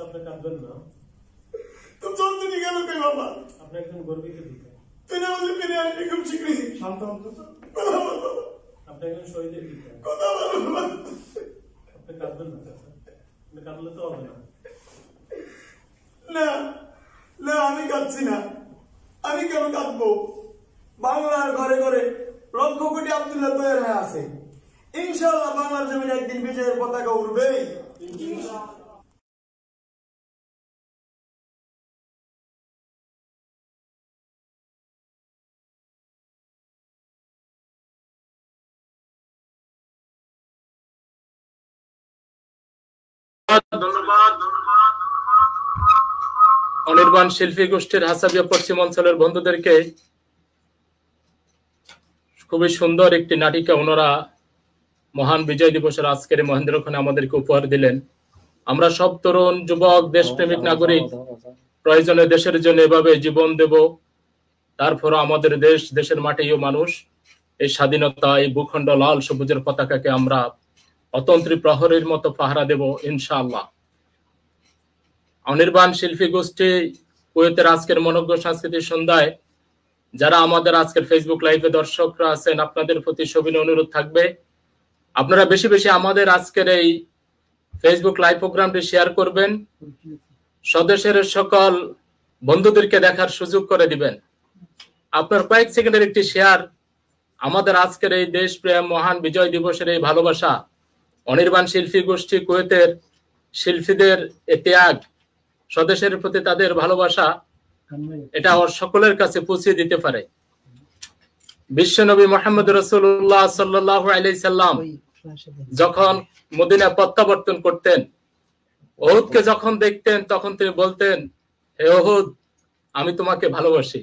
K: আপনি কাঁদবেন না। তো চলতে নিয়ে গেল কে বাবা? আপনি একজন গর্বিত পিতা। তুই না বললে ফিরে আসবি খুব শীঘ্রই। শান্ত হন তো, কথা বলো। আপনি একজন শহীদের পিতা, কথা বলো। আপনি কাঁদবেন না, আপনি কাঁদলে তো হবে না। না না, আমি কাঁদছি না। আমি কেন কাঁদবো? বাংলার ঘরে ঘরে লক্ষ কোটি আব্দুল্লাহ তৈরি হয়ে আছে। ইনশাআল্লাহ বাংলার জমিনে একদিন বিজয়ের পতাকা উড়বে।
A: অনির্বাণ শিল্পী গোষ্ঠীর হাসাবিয়া পশ্চিম অঞ্চলের বন্ধুদেরকে খুবই সুন্দর একটি নাটিকা ওনারা মহান বিজয় দিবসের আজকের মহেন্দ্রক্ষণে আমাদেরকে উপহার দিলেন। আমরা সব তরুণ যুবক দেশপ্রেমিক নাগরিক প্রয়োজনে দেশের জন্য এভাবে জীবন দেব। তারপর আমাদের দেশ, দেশের মাটিও মানুষ, এই স্বাধীনতা, এই ভূখণ্ড লাল সবুজের পতাকাকে আমরা অতন্ত্রী প্রহরীর মতো পাহারা দেব ইনশাআল্লাহ। অনির্বাণ শিল্পী গোষ্ঠী কুয়েতের আজকের মনোজ্ঞ সাংস্কৃতিক সন্ধ্যায় যারা আমাদের আজকের ফেসবুক লাইভে দর্শকরা আছেন, আপনাদের প্রতি সবিনয় অনুরোধ থাকবে, আপনারা বেশি বেশি আমাদের আজকের এই ফেসবুক লাইভ প্রোগ্রামটি শেয়ার করবেন, স্বদেশের সকল বন্ধুদেরকে দেখার সুযোগ করে দিবেন। আপনার কয়েক সেকেন্ডের একটি শেয়ার আমাদের আজকের এই দেশপ্রেম, মহান বিজয় দিবসের এই ভালোবাসা, অনির্বাণ শিল্পী গোষ্ঠী কুয়েতের শিল্পীদের এই ত্যাগ, স্বদেশের প্রতি তাদের ভালোবাসা, এটা সকলের কাছে পৌঁছে দিতে পারে। বিশ্বনবী মুহাম্মদ রাসূলুল্লাহ সাল্লাল্লাহু আলাইহি সাল্লাম যখন মদিনা প্রত্যাবর্তন করতেন, উহুদকে যখন দেখতেন, তখন তিনি বলতেন, হে উহুদ, আমি তোমাকে ভালোবাসি।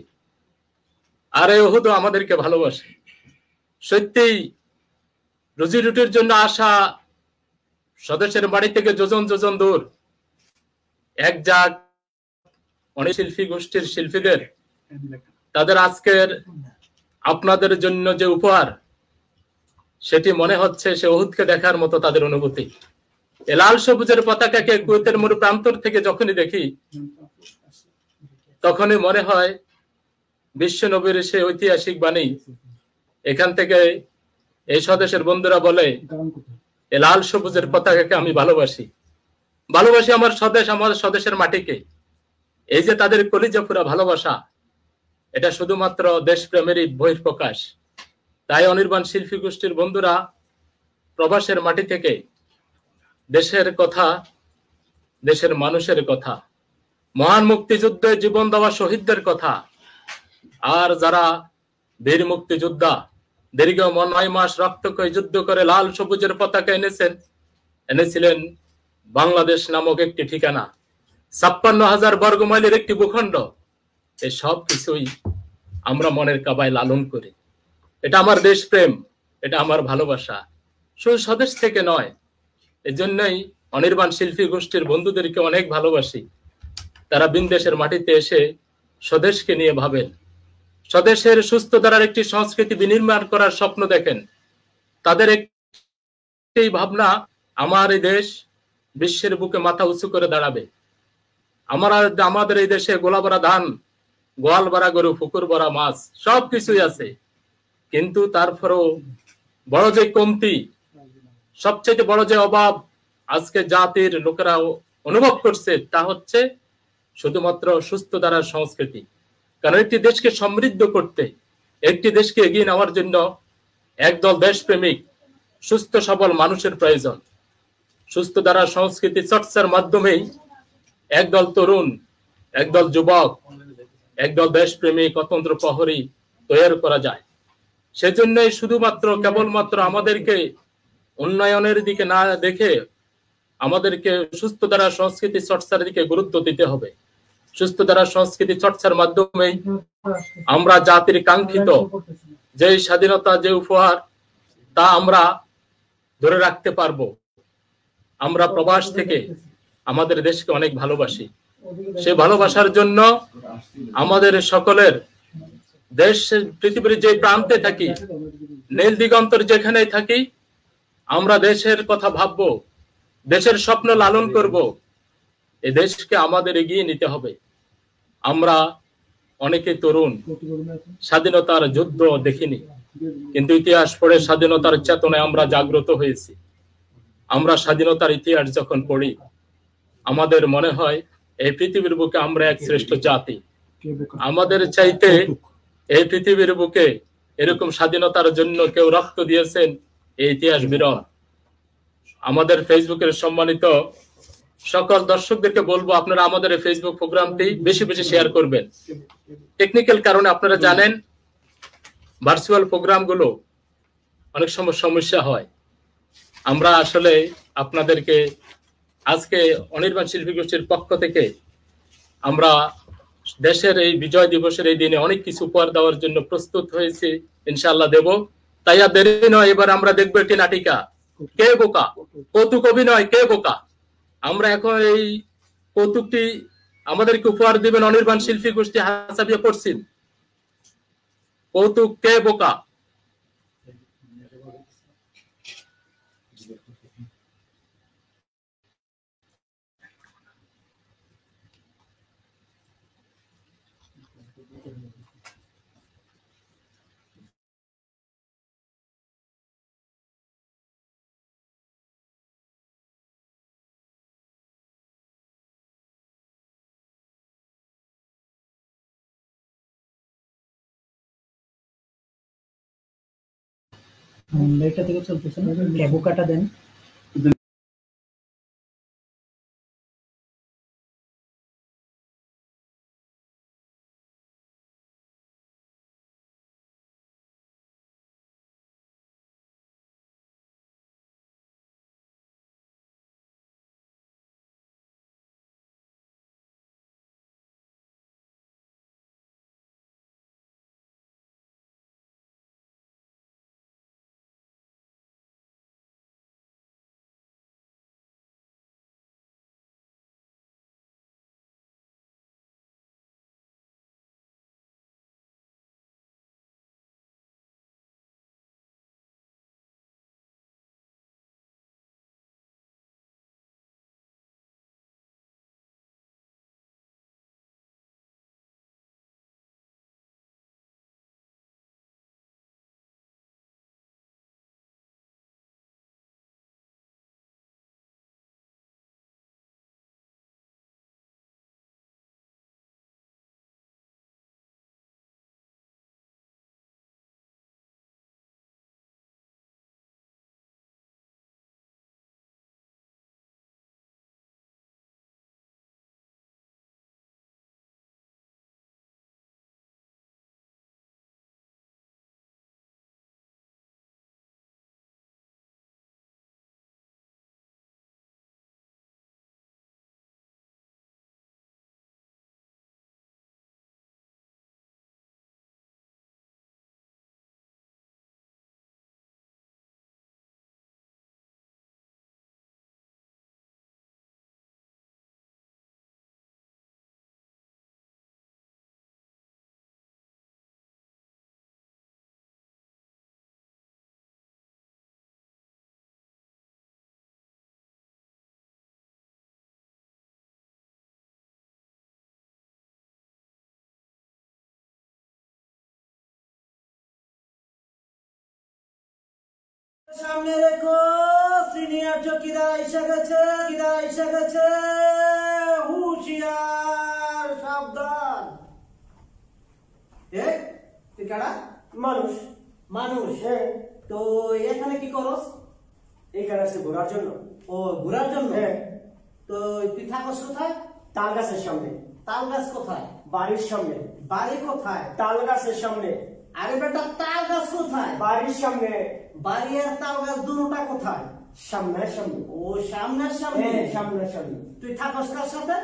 A: আর এই উহুদও আমাদেরকে ভালোবাসে। সত্যিই রুজি রুটির জন্য আসা স্বদেশের বাড়ি থেকে যোজন যোজন দূর এক যাক অনেক শিল্পী গোষ্ঠীর শিল্পীদের, তাদের আজকের আপনাদের জন্য যে উপহার, সেটি মনে হচ্ছে সে উহুদকে দেখার মতো তাদের অনুভূতি। এ লাল সবুজের পতাকাকে কুয়েতের মরু প্রান্তর থেকে যখনই দেখি, তখনই মনে হয় বিশ্ব নবীর সে ঐতিহাসিক বাণী। এখান থেকে এই স্বদেশের বন্ধুরা বলে, এ লাল সবুজের পতাকাকে আমি ভালোবাসি, ভালোবাসি আমার স্বদেশ, আমার স্বদেশের মাটিকে। এই যে তাদের কলিজা পুরা ভালোবাসা, এটা শুধুমাত্র দেশপ্রেমেরই বহিঃপ্রকাশ। তাই অনির্বাণ শিল্পী গোষ্ঠীর বন্ধুরা প্রবাসের মাটি থেকে দেশের কথা, দেশের মানুষের কথা, মহান মুক্তিযুদ্ধে জীবন দেওয়া শহীদদের কথা, আর যারা বীর মুক্তিযোদ্ধা দীর্ঘ 9 মাস রক্তক্ষয়ী যুদ্ধ করে লাল সবুজের পতাকা এনেছিলেন বাংলাদেশ নামক একটি ঠিকানা, 56,000 বর্গমাইলের একটি ভূখণ্ড। এই সব কিছুই আমরা মনের কাবায় লালন করি। এটা আমার দেশপ্রেম, এটা আমার ভালোবাসা, শুধু স্বদেশ থেকে নয়। এজন্যই অনির্বাণ শিল্পী গোষ্ঠীর বন্ধুদেরকে অনেক ভালোবাসি। তারা বিন্দেশের মাটিতে এসে স্বদেশকে নিয়ে ভাবেন, স্বদেশের সুস্থ ধারার একটি সংস্কৃতি বিনির্মাণ করার স্বপ্ন দেখেন। তাদের একটি ভাবনা, আমার এই দেশ বিশ্বের বুকে মাথা উঁচু করে দাঁড়াবে। আমাদের এই দেশে গোলা ভরা ধান, গোয়াল ভরা গরু, পুকুর ভরা মাছ সবকিছুই আছে, কিন্তু তারপরেও বড় যে কমতি, সবচেয়ে বড় যে অভাব আজকে জাতির লোকেরা অনুভব করছে, তা হচ্ছে শুধুমাত্র সুস্থ ধারার সংস্কৃতি। কারণ একটি দেশকে সমৃদ্ধ করতে, একটি দেশকে এগিয়ে নেওয়ার জন্য একদল দেশপ্রেমিক সুস্থ সবল মানুষের প্রয়োজন। সুস্থ ধারার সংস্কৃতি চর্চার মাধ্যমেই একদল তরুণ, একদল যুবক, একদল দেশপ্রেমিক অতন্ত্র প্রহরী তৈরি করা যায়। সেজন্যই শুধুমাত্র কেবলমাত্র আমাদেরকে উন্নয়নের দিকে না দেখে আমাদেরকে সুস্থ ধারার সংস্কৃতি চর্চার দিকে গুরুত্ব দিতে হবে। সুস্থ ধারার সংস্কৃতি চর্চার মাধ্যমেই আমরা জাতির কাঙ্ক্ষিত যে স্বাধীনতা, যে উপহার, তা আমরা ধরে রাখতে পারবো। আমরা প্রবাস থেকে আমাদের দেশকে অনেক ভালোবাসি। সে ভালোবাসার জন্য আমাদের সকলের দেশ, পৃথিবীর যে প্রান্তে থাকি, নীল দিগন্তর যেখানেই থাকি, আমরা দেশের কথা ভাববো, দেশের স্বপ্ন লালন করব। এই দেশকে আমাদের এগিয়ে নিতে হবে। আমরা অনেকে তরুণ, স্বাধীনতার যুদ্ধ দেখিনি, কিন্তু ইতিহাস পড়ে স্বাধীনতার চেতনায় আমরা জাগ্রত হয়েছি। আমরা স্বাধীনতার ইতিহাস যখন পড়ি, আমাদের মনে হয় এই পৃথিবীর বুকে আমরা এক শ্রেষ্ঠ জাতি। আমাদের চাইতে এই পৃথিবীর বুকে এরকম স্বাধীনতার জন্য কেউ রক্ত দিয়েছেন, এই ইতিহাস বিরল। আমাদের ফেসবুকের সম্মানিত সকল দর্শকদেরকে বলবো, আপনারা আমাদের এই ফেসবুক প্রোগ্রামটি বেশি বেশি শেয়ার করবেন। টেকনিক্যাল কারণে আপনারা জানেন ভার্চুয়াল প্রোগ্রামগুলো অনেক সময় সমস্যা হয়। আমরা আসলে আপনাদেরকে আজকে অনির্বাণ শিল্পী গোষ্ঠীর পক্ষ থেকে আমরা দেশের এই বিজয় দিবসের এই দিনে অনেক কিছু উপহার দেওয়ার জন্য প্রস্তুত হয়েছি, ইনশাআল্লাহ দেব। তাই আর দেরি নয়, এবার আমরা দেখবো একটি নাটিকা, কে বোকা, কৌতুক অভিনয় কে বোকা। আমরা এখন এই কৌতুকটি আমাদেরকে উপহার দিবেন অনির্বাণ শিল্পী গোষ্ঠী হাসাবিয়া পড়ছেন, কৌতুক কে বোকা।
L: এটা থেকে চলতেছে না, ক্যাবুকাটা দেন।
J: সামনে রেখো, সিনিয়র চকিদার এসে গেছে, হুঁশিয়ার, সাবধান। তুই কারা? মানুষ। তো এখানে কি করস? এখানে আছে ঘোরার জন্য। ও, ঘোরার জন্য। তো তুই থাকস কোথায়? তাল গাছের সামনে। তাল গাছ কোথায়? বাড়ির সামনে। বাড়ি কোথায়? তাল গাছের সামনে। আরে বেটা, তাল গাছ কোথায়? বাড়ির সামনে। বাড়ি আর তাল গাছ দুটোটা কোথায়? সামনের সামনে। ও, সামনের সামনে। সামনের সামনে। তুই থাকস কার সাথে?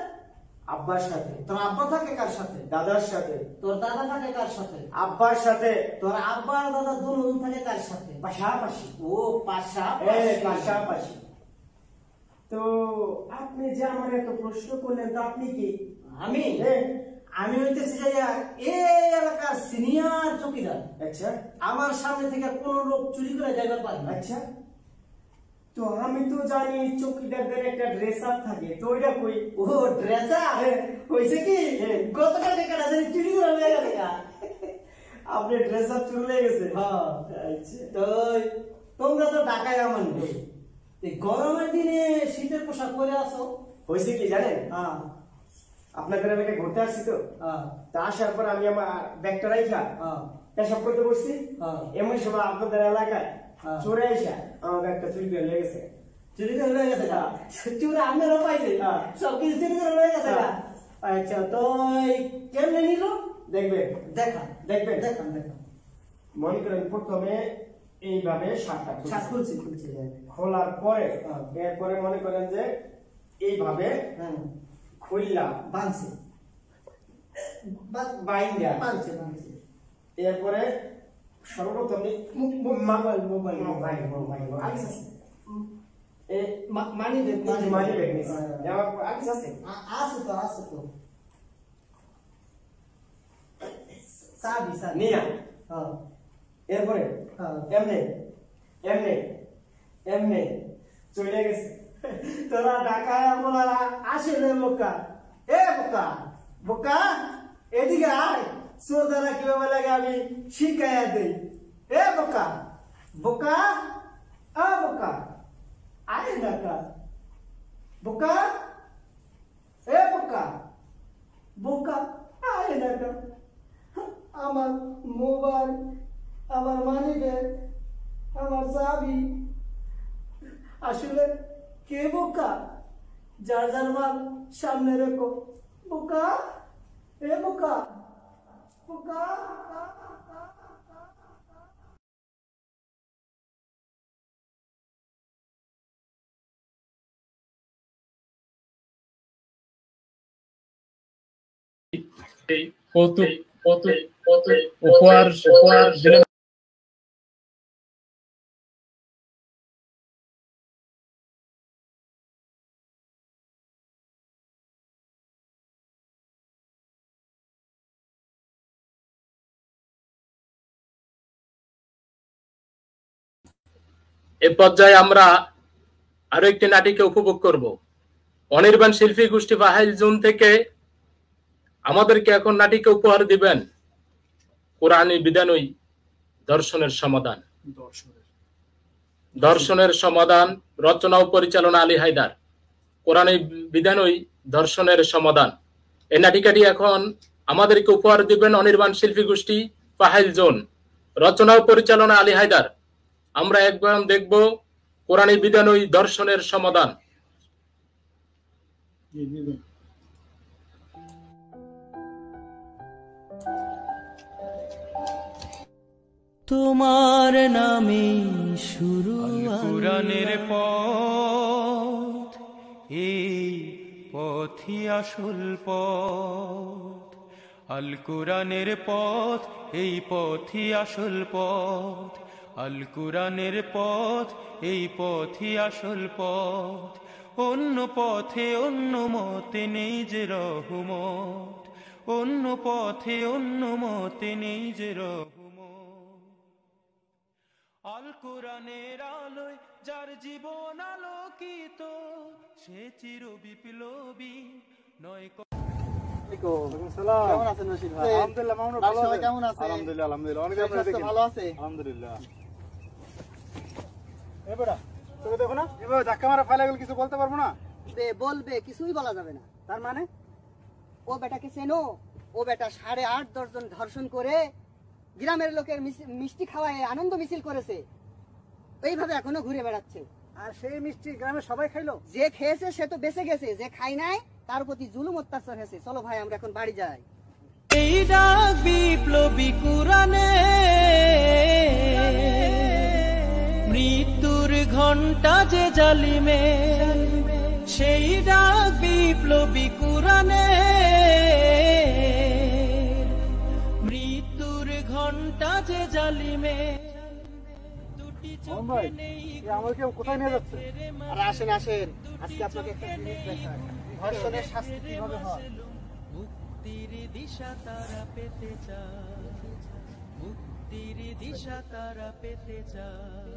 J: আব্বার সাথে। তোর আব্বা থাকে কার সাথে? দাদার সাথে। তোর দাদা থাকে কার সাথে? আব্বার সাথে। তোর আব্বা আর দাদা দুজন থাকে কার সাথে? পাশাপাশি। ও, পাশাপাশি। তো আপনি যে আমার একটা প্রশ্ন করলেন, তো আপনি কি? আমি হইতেছি যে এই এলাকার সিনিয়র চকিদার। আচ্ছা। আমার সামনে থেকে কোন লোক চুরি করে যাইবার পারে না। আচ্ছা। তো আমি তো জানি চকিদারদের একটা ড্রেস আপ থাকে, তো ওইটা কই? ও, ড্রেস আপ হইছে কি? গতকাল টাকাটা জানি চুরি করে নিয়ে গেছে। আপনি ড্রেস আপ চুরি হয়ে গেছে? হ্যাঁ। আচ্ছা। তো তোমরা তো ঢাকায় আমার এই গরমের দিনে শীতের পোশাক পরে আসো, হয়েছে কি জানেন? আপনাদের এলাকায় ঘুরতে আসছি তো, তা আসার পর আমি আমার ব্যাগটা রাইখা পেশাব করতে বসছি, এমন সময় আপনাদের এলাকায় চোরে আইসা আমার ব্যাগটা চুরি করে নিয়ে গেছে। চুরি করে নিয়ে গেছে? চোর আপনারও পাইছে? সবকিছু চুরি করে নিয়ে গেছে। আচ্ছা, তো কেমনে নিল? দেখবেন। দেখান। মনে করেন প্রথমে এইভাবে শার্টটা খুলছি, খোলার পরে এরপরে মনে করেন যে এইভাবে খুললা বাঁধছে, এরপরে সর্বপ্রথম মোবাইল মানি ব্যাগ আছে তো সাবি নিয়া। এরপরে এমনি চলে গেছে। তোরা ঢাকায় আমরা আসলে বোকা, বোকা এদিকে আয়, চোরদারা কিভাবে লাগে আমি শিখাইয়া দেই। বোকা আয় ঢাকা, বোকা আয় ঢাকা। আমার মোবাইল, আমার মানি ব্যাগ, আমার চাবি। আসলে কে বোকা? যার মাল সামনে রেখো। বোকা।
A: উপহার দিলেন। এ পর্যায়ে আমরা আরো একটি নাটিকা উপভোগ করব। অনির্বাণ শিল্পী গোষ্ঠী ফাহাইল জোন থেকে আমাদেরকে এখন নাটিকা উপহার দিবেন কোরআনী বিধানই দর্শনের সমাধান। রচনা ও পরিচালনা আলী হায়দার। কোরআনী বিধানই দর্শনের সমাধান। এই নাটিকাটি এখন আমাদেরকে উপহার দিবেন অনির্বাণ শিল্পী গোষ্ঠী ফাহাইল জোন। রচনা ও পরিচালনা আলী হায়দার। আমরা একবার দেখব কোরআনী বিধানই দর্শনের সমাধান।
M: তোমার নামে শুরু কোরআনের পথ, এই পথই আসল পথ। আল কোরআনের পথ, এই পথই আসল পথ। আল কোরআনের পথ, এই পথই আসল পথ। অন্য পথে অন্য মতে নেই যে রহমত, অন্য পথে অন্য মতে নেই যে রহমত। আল কোরআনের আলোয় যার জীবন আলোকিত, সে চির বিপ্লবী নয়।
F: কেমন আছেন নসির ভাই? আলহামদুলিল্লাহ, মামুন ভালো আছেন? কেমন আছেন? আলহামদুলিল্লাহ, অনেক ভালো আছে। আলহামদুলিল্লাহ।
H: এবারে তোকে দেখো না, এবার ধাক্কা মারা ফাইলা গেল, কিছু বলতে পারবো না।
N: বলবে, কিছুই বলা যাবে না। তার মানে ও বেটাকে চেনো? ও বেটা 8.5-10 জন ধর্ষণ করে গ্রামের লোকের মিষ্টি খাওয়ায় আনন্দ মিছিল করেছে, এইভাবে এখনো ঘুরে বেড়াচ্ছে।
H: আর সেই মিষ্টি গ্রামের সবাই খাইলো?
N: যে খেয়েছে সে তো বেঁচে গেছে, যে খাই নাই তার প্রতি জুলুম অত্যাচার হয়েছে। চলো ভাই আমরা এখন বাড়ি যাই।
M: এই ডাক বিপ্লবী কুরআনে, মৃত্যুর ঘণ্টা যে জালিমে, সেই ডাক বিপ্লবী কুরআনে, মৃত্যুর ঘণ্টা যে জালিমে।
H: আমাকে কোথায় নিয়ে যাচ্ছে?
N: আর আসেন আসেন, আজকে আপনাকে একটা জিনিস দেখাই, ধর্ষণের শাস্তি কিভাবে হয়।
M: মুক্তির দিশা তারা পেতে চায়, মুক্তির দিশা তারা পেতে চায়।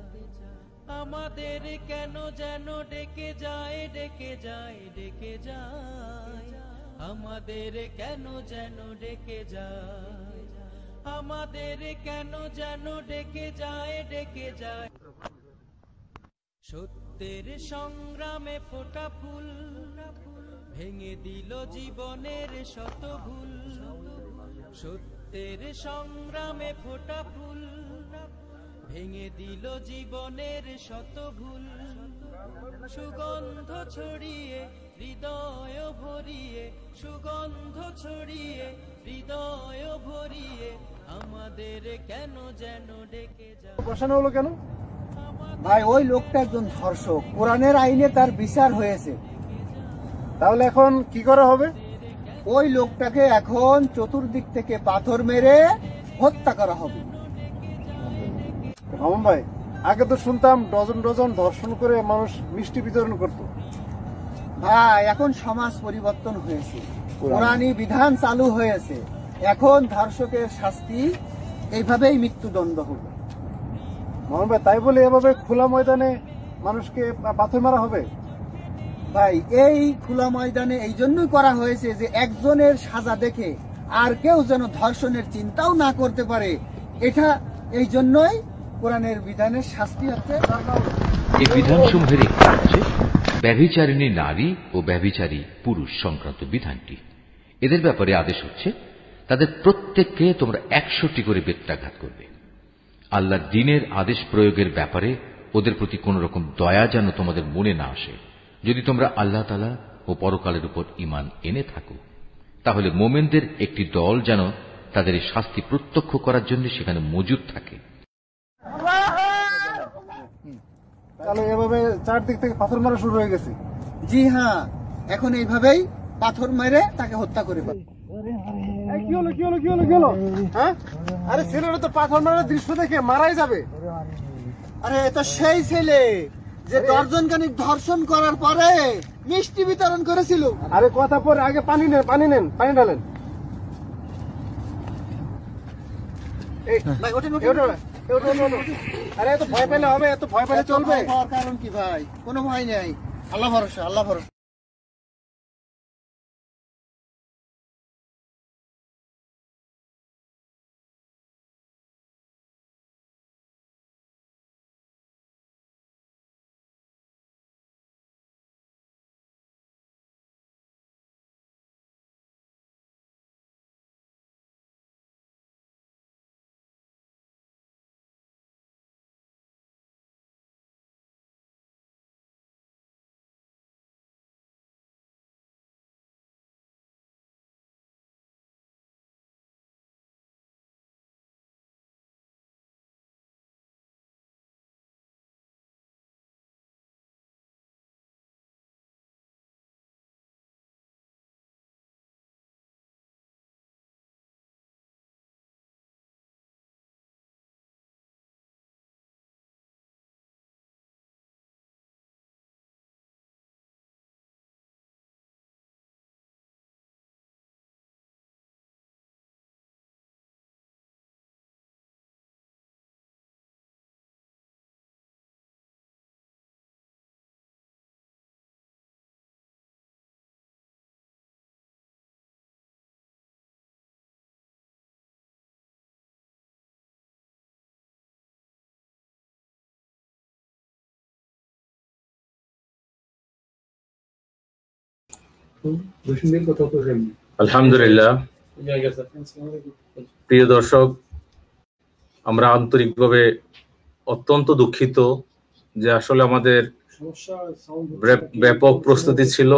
M: আমাদের কেন যেন ডেকে যায়, ডেকে যায়, ডেকে যায়। আমাদের কেন যেন ডেকে যায়, আমাদের কেন যেন ডেকে যায়, ডেকে যায়। সত্যের সংগ্রামে ফোটা ফুল ভেঙে দিল জীবনের শত ভুল। সত্যের সংগ্রামে ফোটা ফুল ভেঙে দিল জীবনের শত ভুল। সুগন্ধ ছড়িয়ে হৃদয় ভরিয়ে, সুগন্ধ ছড়িয়ে হৃদয় ভরিয়ে, আমাদের কেন যেন ডেকে যায়।
H: বসানো হলো কেন?
N: ভাই ওই লোকটা একজন ধর্ষক, কোরআনের আইনে তার বিচার হয়েছে।
H: তাহলে এখন কি করা হবে?
N: ওই লোকটাকে এখন চতুর্দিক থেকে পাথর মেরে হত্যা করা হবে।
H: মামুন ভাই, আগে তো শুনতাম ডজন ডজন ধর্ষণ করে মানুষ মিষ্টি বিতরণ করত।
N: ভাই এখন সমাজ পরিবর্তন হয়েছে, কোরআনী বিধান চালু হয়েছে, এখন ধর্ষকের শাস্তি এইভাবেই মৃত্যুদণ্ড হবে।
H: মামুন ভাই, তাই বলে এভাবে খোলা ময়দানে মানুষকে পাথর মারা হবে?
N: ভাই এই খোলা ময়দানে এই জন্যই করা হয়েছে যে একজনের সাজা দেখে আর কেউ যেন ধর্ষণের চিন্তাও না করতে পারে। এটা এই জন্যই কোরআনের বিধানের শাস্তি হচ্ছে।
O: এই বিধানসমূহের একটি হচ্ছে ব্যভিচারিণী নারী ও ব্যভিচারী পুরুষ সংক্রান্ত বিধানটি। এদের ব্যাপারে আদেশ হচ্ছে তাদের প্রত্যেককে তোমরা 100টি করে বেত্রাঘাত করবে। আল্লাহর দ্বীনের আদেশ প্রয়োগের ব্যাপারে ওদের প্রতি কোন রকম দয়া যেন তোমাদের মনে না আসে। যদি তোমরা আল্লাহ তাআলা ও পরকালের উপর ঈমান এনে থাকো, তাহলে মোমেনদের একটি দল যেন তাদের এই শাস্তি প্রত্যক্ষ করার জন্য সেখানে মজুদ থাকে।
H: তাহলে এভাবে চারদিক থেকে পাথর মারা শুরু হয়ে গেছে?
N: জি হ্যাঁ, এখন এইভাবেই পাথর মেরে তাকে হত্যা করে ফেলে।
H: কি হলো কি হলো কি হলো কি হলো? হ্যাঁ, আরে ছেলেরা তো পাথর মারার দৃশ্য দেখে মারাই যাবে।
N: আরে এটা সেই ছেলে যে 10 জনকে ধর্ষণ করার পরে মিষ্টি বিতরণ করেছিল।
H: আরে কথা পরে, আগে পানি নেন, পানি নেন, পানি ঢালেন। আরে এত ভয় পেলে হবে? এত ভয় পেলে চলবে?
N: কারণ কি ভাই? কোনো ভয় নেই, আল্লাহ ভরসা, আল্লাহ ভরসা।
B: আলহামদুলিল্লাহ। প্রিয় দর্শক, আমরা আন্তরিকভাবে অত্যন্ত দুঃখিত যে আসলে আমাদের ব্যাপক প্রস্তুতি ছিল।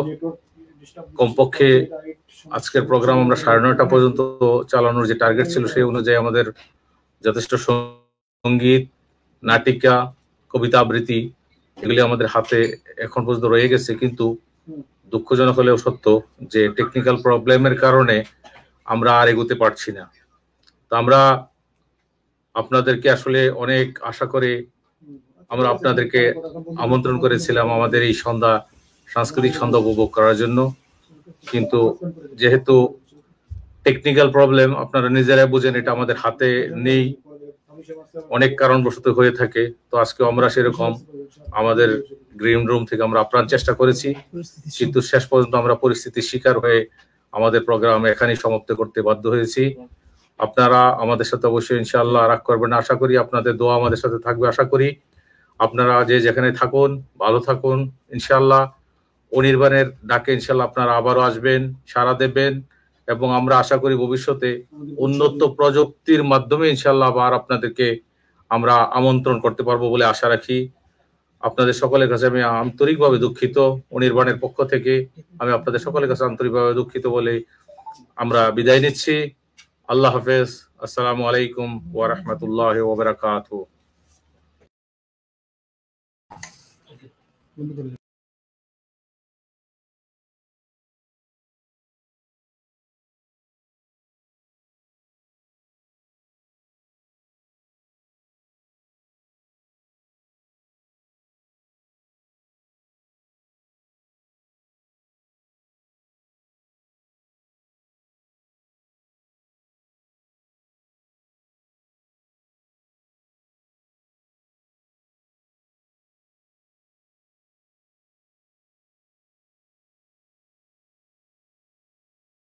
B: কমপক্ষে আজকের প্রোগ্রাম আমরা 9:30 পর্যন্ত চালানোর যে টার্গেট ছিল সেই অনুযায়ী আমাদের যথেষ্ট সঙ্গীত, নাটিকা, কবিতা আবৃত্তি এগুলি আমাদের হাতে এখন পর্যন্ত রয়ে গেছে, কিন্তু দুঃখজনক হলেও সত্য যে টেকনিক্যাল প্রবলেমের কারণে আমরা আর এগোতে পারছি না। তো আমরা আপনাদেরকে আসলে অনেক আশা করে আমরা আপনাদেরকে আমন্ত্রণ করেছিলাম আমাদের এই সন্ধ্যা, সাংস্কৃতিক সন্ধ্যা উপভোগ করার জন্য, কিন্তু যেহেতু টেকনিক্যাল প্রবলেম আপনারা নিজেরাই বুঝেন এটা আমাদের হাতে নেই, অনেক কারণবশত হয়ে থাকে। তো আজকে আমরা সেরকম আমাদের গ্রিন রুম থেকে আমরা আপ্রাণ চেষ্টা করেছি, কিন্তু শেষ পর্যন্ত আমরা পরিস্থিতির শিকার হয়ে আমাদের প্রোগ্রাম এখানেই সমাপ্ত করতে বাধ্য হয়েছি। আপনারা আমাদের সাথে অবশ্যই ইনশাআল্লাহ রাগ করবেন না, আশা করি আপনাদের দোয়া আমাদের সাথে থাকবে। আশা করি আপনারা যে যেখানে থাকুন ভালো থাকুন ইনশাআল্লাহ। অনির্বাণের ডাকে ইনশাআল্লাহ আপনারা আবারও আসবেন, সাড়া দেবেন, এবং আমরা আশা করি ভবিষ্যতে উন্নত প্রযুক্তির মাধ্যমে ইনশাআল্লাহ আবার আপনাদেরকে আমরা আমন্ত্রণ করতে পারবো বলে আশা রাখি। আপনাদের সকলের কাছে আমি আন্তরিকভাবে দুঃখিত, অনির্বাণের পক্ষ থেকে আমি আপনাদের সকলের কাছে আন্তরিকভাবে দুঃখিত বলে আমরা বিদায় নিচ্ছি। আল্লাহ হাফেজ। আসসালামু আলাইকুম ওয়া রাহমাতুল্লাহি ওয়া বারাকাতুহু।